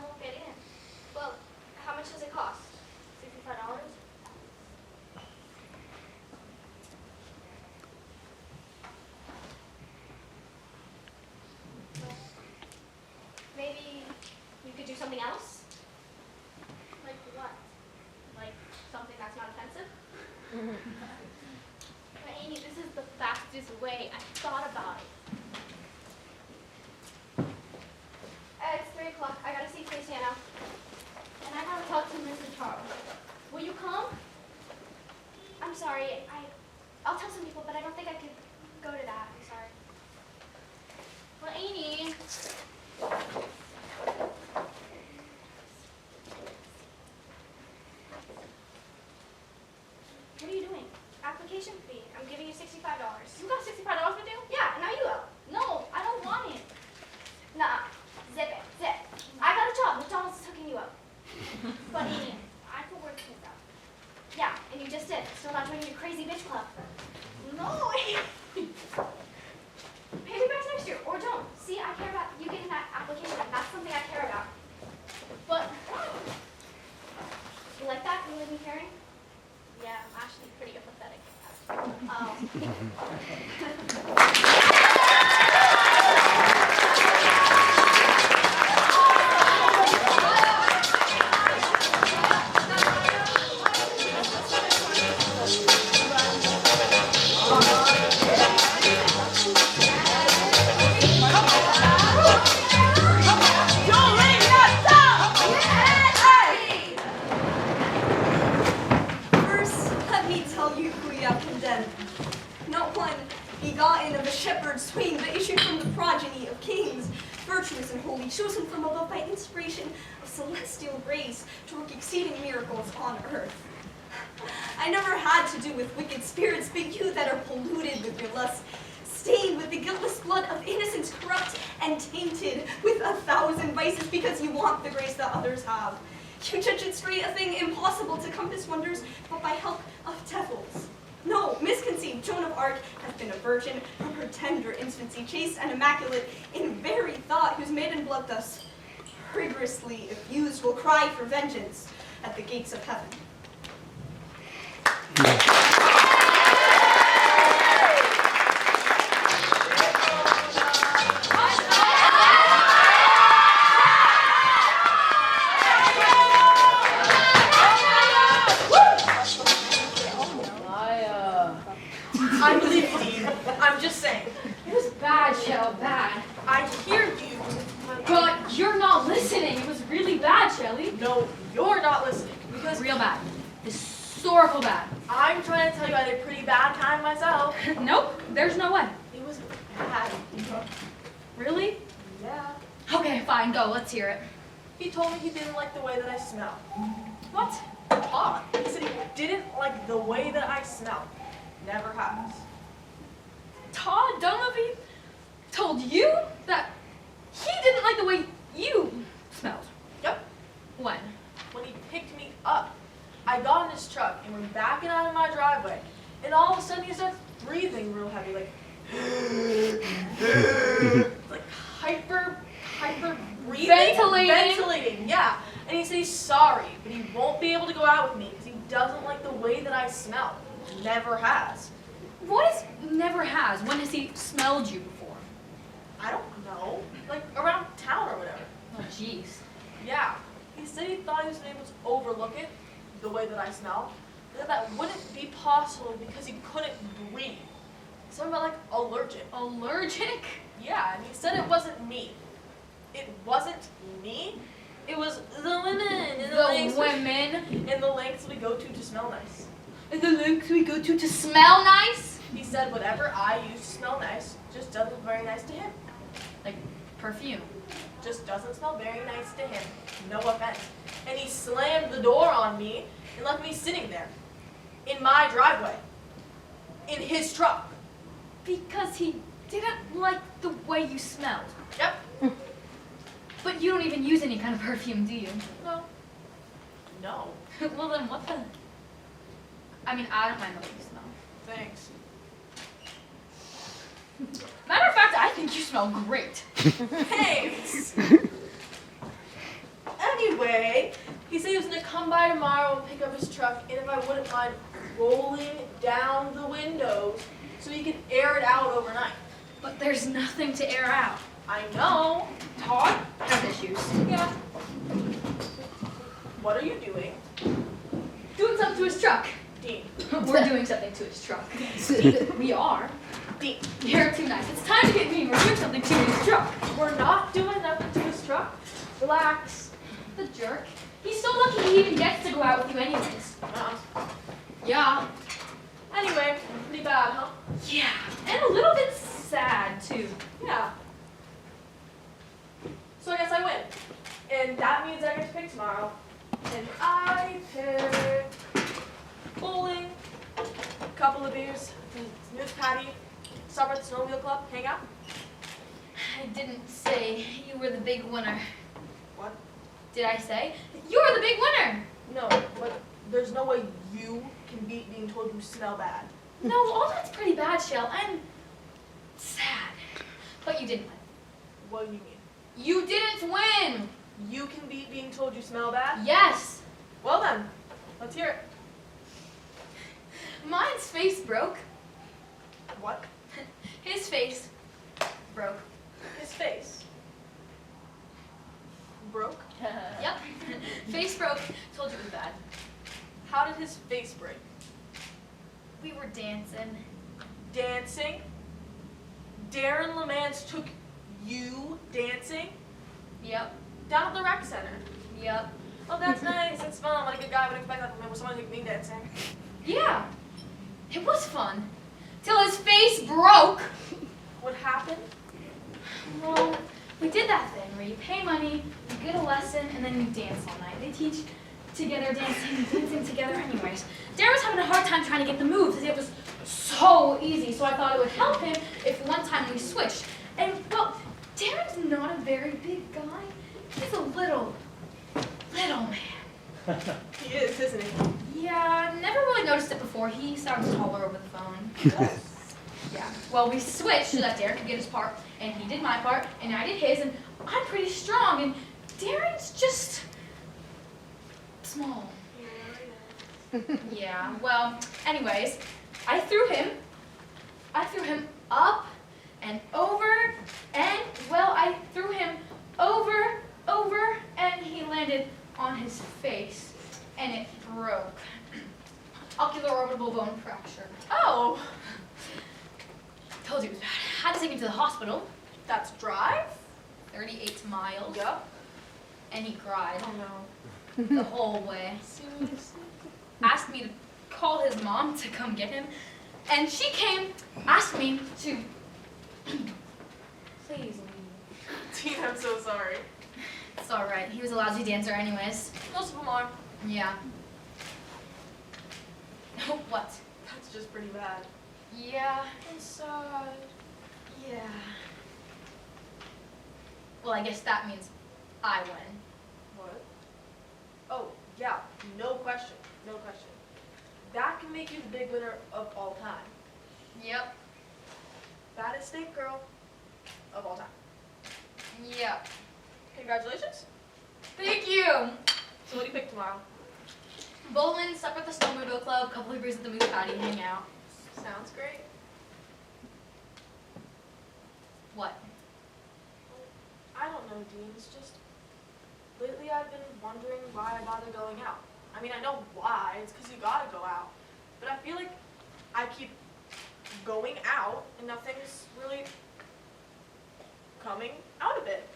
maybe we could do something else? Like what? Like something that's not offensive? But Amy, this is the fastest way. I thought about it. It's 3 o'clock. I gotta see Feliciano. And I gotta talk to Mr. Charles. Will you come? I'm sorry. I'll tell some people, but I don't think I could go to that. I'm sorry. Well, Amy. What are you doing? Application fee. I'm giving you $65. You got $65 with you? Yeah, now you will. No, I don't want it. Nuh-uh. Zip it. Zip. I got a job. McDonald's is hooking you up. But Amy, I could work this out. Yeah, and you just did. Still not joining your crazy bitch club. No. Pay me back next year, or don't. See, I care about you getting that application. That's something I care about. But You like that? You live in caring? yeah, I'm actually pretty apathetic. Oh. First, let me tell you who you have condemned. Not one begotten of a shepherd's swing, but issued from the progeny of kings, virtuous and holy, chosen from above by inspiration of celestial grace to work exceeding miracles on earth. I never had to do with wicked spirits, but you that are polluted with your lust, stained with the guiltless blood of innocence, corrupt and tainted with 1,000 vices because you want the grace that others have. You judge it straight, a thing impossible to compass wonders, but by help of devils. No, misconceived Joan of Arc hath been a virgin from her tender infancy, chaste and immaculate in very thought, whose maiden blood thus rigorously effused will cry for vengeance at the gates of heaven. I believe you, Dean. I'm just saying. It was bad, Shell, bad. I hear you. But you're not listening. It was really bad, Shelly. No, you're not listening. Because Real bad. Historical bad. I'm trying to tell you I had a pretty bad time myself. Nope, there's no way. It was bad. Really? Yeah. Okay, fine, go. Let's hear it. He told me he didn't like the way that I smell. What? Todd. He said he didn't like the way that I smell. Never has. Todd Dunleavy told you that he didn't like the way you smelled. Yep. When? When he picked me up, I got in his truck and we're backing out of my driveway. And all of a sudden he starts breathing real heavy, like, like hyper breathing. Ventilating, yeah. And he said he's sorry, but he won't be able to go out with me because he doesn't like the way that I smell. Never has. What is never has? When has he smelled you before? I don't know. Like around town or whatever. Oh, jeez. Yeah. He said he thought he was able to overlook it, the way that I smell. But that wouldn't be possible because he couldn't breathe. Something about like allergic. Allergic? Yeah, and he said it wasn't me. It wasn't me. It was the women and The women and the lengths we go to smell nice. and the lengths we go to smell nice? He said whatever I use to smell nice just doesn't look very nice to him. Like perfume. Just doesn't smell very nice to him. No offense. And he slammed the door on me and left me sitting there. In my driveway. In his truck. Because he didn't like the way you smelled. Yep. But you don't even use any kind of perfume, do you? No. No. Well then what the? I mean, I don't mind the way you smell. Thanks. Matter of fact, I think you smell great. Thanks. Anyway, he said he was gonna come by tomorrow and pick up his truck, and if I wouldn't mind rolling down the windows so he could air it out overnight. But there's nothing to air out. I know. Todd has issues. Yeah. What are you doing? Doing something to his truck. Dean. We're doing something to his truck. We are. Dean. You're too nice. It's time to get mean. We're doing something to his truck. We're not doing nothing to his truck. Relax. The jerk. He's so lucky he even gets to go out with you anyways. Yeah. Anyway, pretty bad, huh? Yeah. And a little bit sad, too. Yeah. So I guess I win. And that means I get to pick tomorrow. And I pick bowling, couple of beers, Miss Patty, supper at the Snowmobile Club, hang out. I didn't say you were the big winner. What? Did I say? You're the big winner! No, but there's no way you can beat being told you smell bad. No, all that's pretty bad, Shell. I'm sad. But you didn't win. What do you mean? You didn't win! You can beat being told you smell bad? Yes! Well then, let's hear it. Mine's face broke. What? His face broke. His face. Broke? Yep. Face broke. Told you it was bad. How did his face break? We were dancing. Dancing? Darren LeMans took you dancing? Yep. Down at the rec center. Yep. Oh, that's nice. That's fun. What a good guy would expect that from him. Someone like me dancing. Yeah. It was fun. Till his face broke. What happened? Well, we did that thing where you pay money, you get a lesson, and then you dance all night. They teach together dancing together anyways. Darren was having a hard time trying to get the moves. It was so easy, so I thought it would help him if one time we switched. And, well, Darren's not a very big guy. He's a little man. He is, isn't he? Yeah, never really noticed it before. He sounds taller over the phone. Yeah. Well, we switched so that Darren could get his part, and he did my part, and I did his, and I'm pretty strong, and Darren's just small. Yeah. Well, anyways, I threw him up and over, and well, I threw him over, and he landed on his face, and it broke. Oculoorbital bone fracture. Oh, Told you it was bad. Had to take him to the hospital. that's drive? 38 miles. Yup. And he cried Oh no. the whole way. Seriously? Asked me to call his mom to come get him. And she came, asked me to please leave. Dean, I'm so sorry. It's alright. He was a lousy dancer anyways. Most of them are. Yeah. What? That's just pretty bad. Yeah. Inside. Yeah. Well, I guess that means I win. What? Oh, yeah, no question, no question. That can make you the big winner of all time. Yep. Baddest state girl of all time. Yep. Congratulations. Thank you. So what do you pick tomorrow? Bowling, supper at the Snowmobile Club, couple of beers at the Moose Patty, hang out. Sounds great. What? I don't know, Dean. It's just lately I've been wondering why I bother going out. I mean, I know why. It's because you gotta go out. But I feel like I keep going out and nothing's really coming out of it.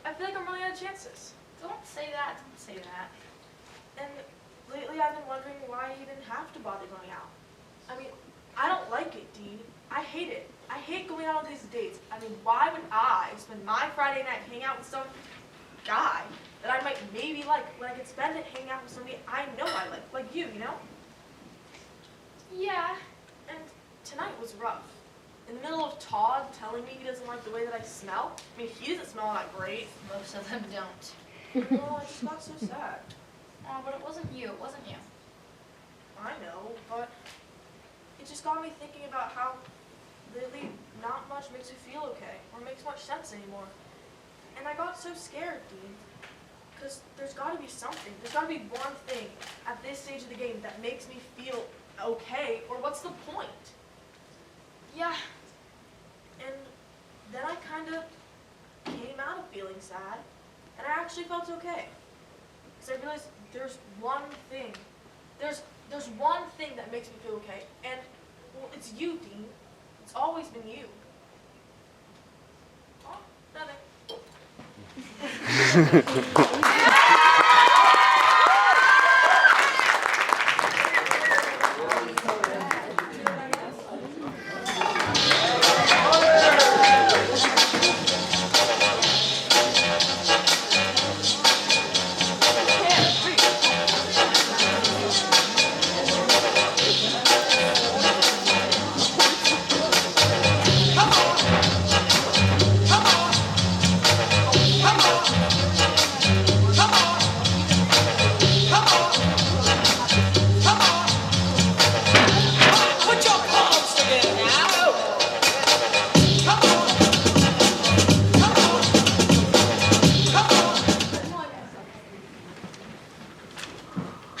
I feel like I'm running out of chances. Don't say that. Don't say that. And lately I've been wondering why I even have to bother going out. I mean, I don't like it, Dean. I hate it. I hate going out on these dates. I mean, why would I spend my Friday night hanging out with some guy that I might maybe like when I could spend it hanging out with somebody I know I like you know? Yeah. And tonight was rough. In the middle of Todd telling me he doesn't like the way that I smell. I mean, he doesn't smell that great. Most of them don't. Oh, I just got so sad. Oh, but it wasn't you. It wasn't you. I know, but it just got me thinking about how lately not much makes me feel okay or makes much sense anymore. And I got so scared, Dean, because there's got to be something. There's got to be one thing at this stage of the game that makes me feel okay, or what's the point? Yeah. And then I kind of really sad, and I actually felt okay. Because I realized there's one thing that makes me feel okay, and, well, it's you, Dean. It's always been you. Oh, nothing.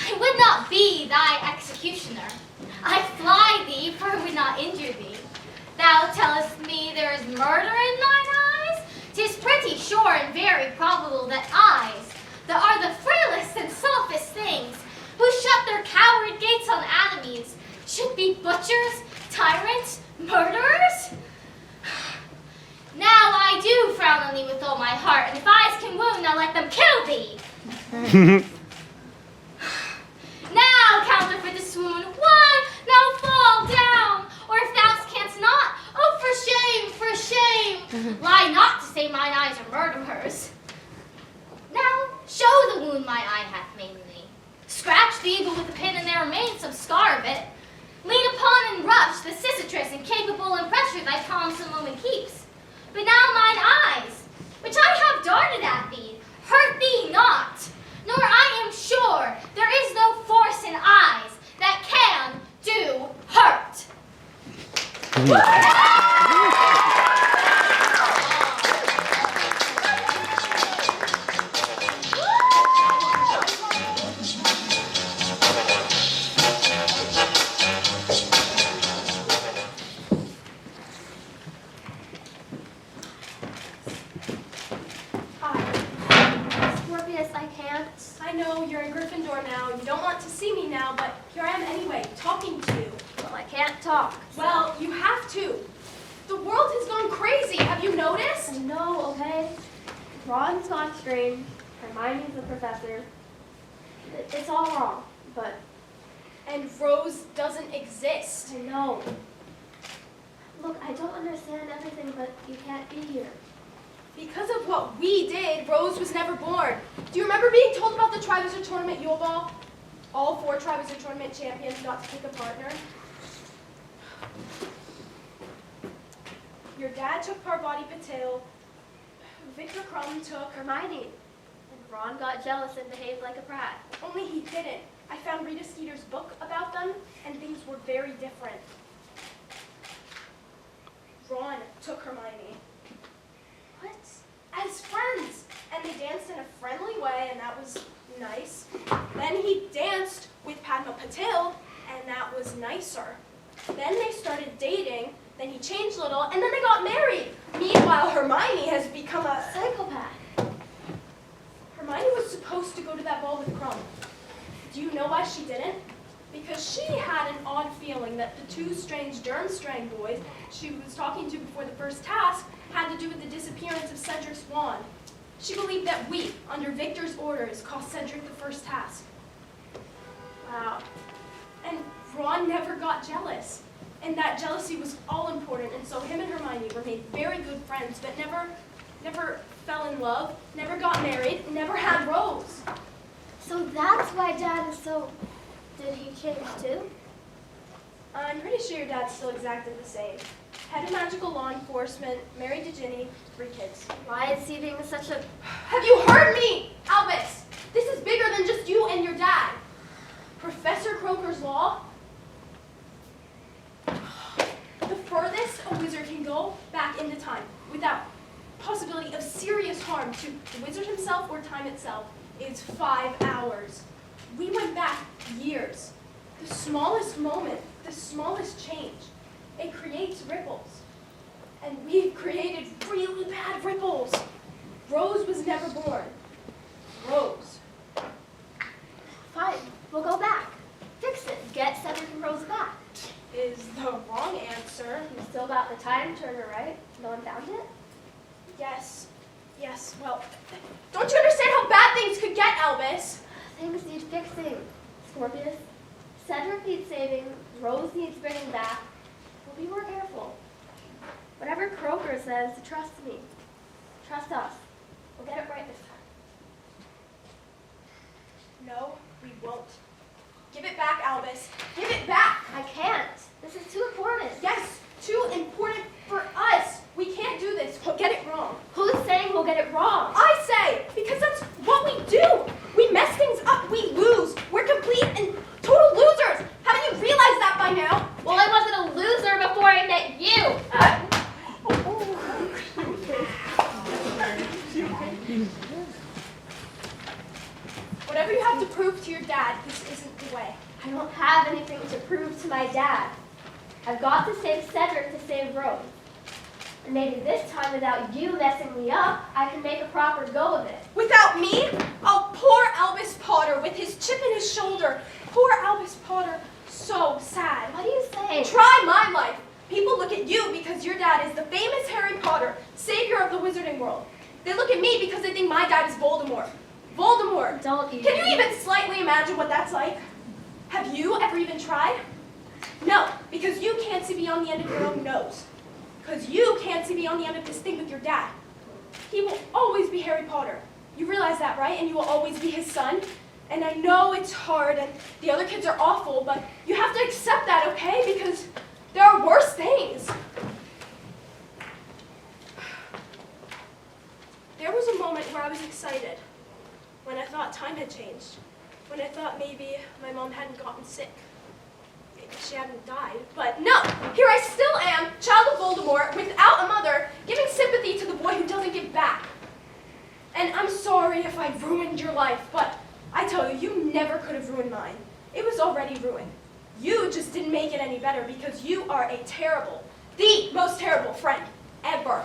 I would not be thy executioner. I fly thee, for I would not injure thee. Thou tellest me there is murder in thine eyes? 'Tis pretty sure and very probable that eyes, that are the frailest and softest things, who shut their coward gates on enemies, should be butchers, tyrants, murderers? Now I do frown on thee with all my heart, and if eyes can wound, now let them kill thee. Now counterfeit the swoon, why now fall down? Or if thou canst not, oh for shame, lie not to say mine eyes are murderers. Now show the wound my eye hath made in thee. Scratch the eagle with a pin, and there remains some scar of it. Lean upon and rush the cicatrice, incapable and pressure thy palm some moment keeps. But now mine eyes, which I have darted at thee, hurt thee not, nor I am sure there is no force in eyes that can do hurt. Scorpius, I can't. I know you're in Gryffindor now. You don't want to see me now, but here I am anyway, talking to you. Well, I can't talk. Well, you have to. The world has gone crazy. Have you noticed? I know, okay? Ron's gone strange. Hermione's the professor. It's all wrong, but And Rose doesn't exist. I know. Look, I don't understand everything, but you can't be here. Because of what we did, Rose was never born. Do you remember being told about the Triwizard Tournament Yule Ball? All 4 Triwizard Tournament champions got to pick a partner. Your dad took Parvati Patil. Victor Crumb took Hermione. And Ron got jealous and behaved like a brat. Only he didn't. I found Rita Skeeter's book about them, and things were very different. Ron took Hermione. What? As friends, and they danced in a friendly way, and that was nice. Then he danced with Padma Patil, and that was nicer. Then they started dating, then he changed a little, and then they got married. Meanwhile, Hermione has become a Psychopath. Hermione was supposed to go to that ball with Crumb. Do you know why she didn't? Because she had an odd feeling that the 2 strange Durmstrang boys she was talking to before the first task had to do with the disappearance of Cedric Swan. She believed that we, under Victor's orders, cost Cedric the first task. Wow. And Ron never got jealous. And that jealousy was all important, and so him and Hermione remained very good friends, but never fell in love, never got married, never had Rose. So that's why Dad is so... Did he change too? I'm pretty sure your dad's still exactly the same. Head of magical law enforcement, married to Ginny, 3 kids. Why is he being such a... Have you heard me, Albus? This is bigger than just you and your dad. Professor Croker's law. The furthest a wizard can go back into time without possibility of serious harm to the wizard himself or time itself is 5 hours. We went back years. The smallest moment, the smallest change, it creates ripples. And we've created really bad ripples. Rose was never born. Rose. Fine, we'll go back. Fix it. Get Cedric and Rose back. Is the wrong answer. You still got the time turner, right? No one found it? Yes. Yes, well, don't you understand how bad things could get, Albus? Things need fixing. Scorpius, Cedric needs saving. Rose needs bringing back. We'll be more careful. Whatever Croker says, trust me. Trust us. We'll get it right this time. No, we won't. Give it back, Albus. Give it back. I can't. This is too important. Yes, too important for us. We can't do this. We'll get it wrong. Who's saying we'll get it wrong? I say, because that's what we do. We mess things up. We lose. We're complete and total losers. Haven't you realized that by now? Well, I wasn't a loser before I met you. Whatever you have to prove to your dad, this isn't the way. I don't have anything to prove to my dad. I've got to save Cedric to save Rose. And maybe this time, without you messing me up, I can make a proper go of it. Without me? Oh, poor Albus Potter with his chip in his shoulder. Poor Albus Potter. So sad. What are you saying? Try my life. People look at you because your dad is the famous Harry Potter, savior of the wizarding world. They look at me because they think my dad is Voldemort. Voldemort. Don't even. Can you even slightly imagine what that's like? Have you ever even tried? No, because you can't see beyond the end of your own nose. Because you can't see beyond the end of this thing with your dad. He will always be Harry Potter. You realize that, right? And you will always be his son. And I know it's hard and the other kids are awful, but you have to accept that, okay? Because there are worse things. There was a moment where I was excited, when I thought time had changed, when I thought maybe my mom hadn't gotten sick. Maybe she hadn't died, but no! Here I still am, child of Voldemort, without a mother, giving sympathy to the boy who doesn't give back. And I'm sorry if I ruined your life, but I tell you, you never could have ruined mine. It was already ruined. You just didn't make it any better because you are a terrible, the most terrible friend ever.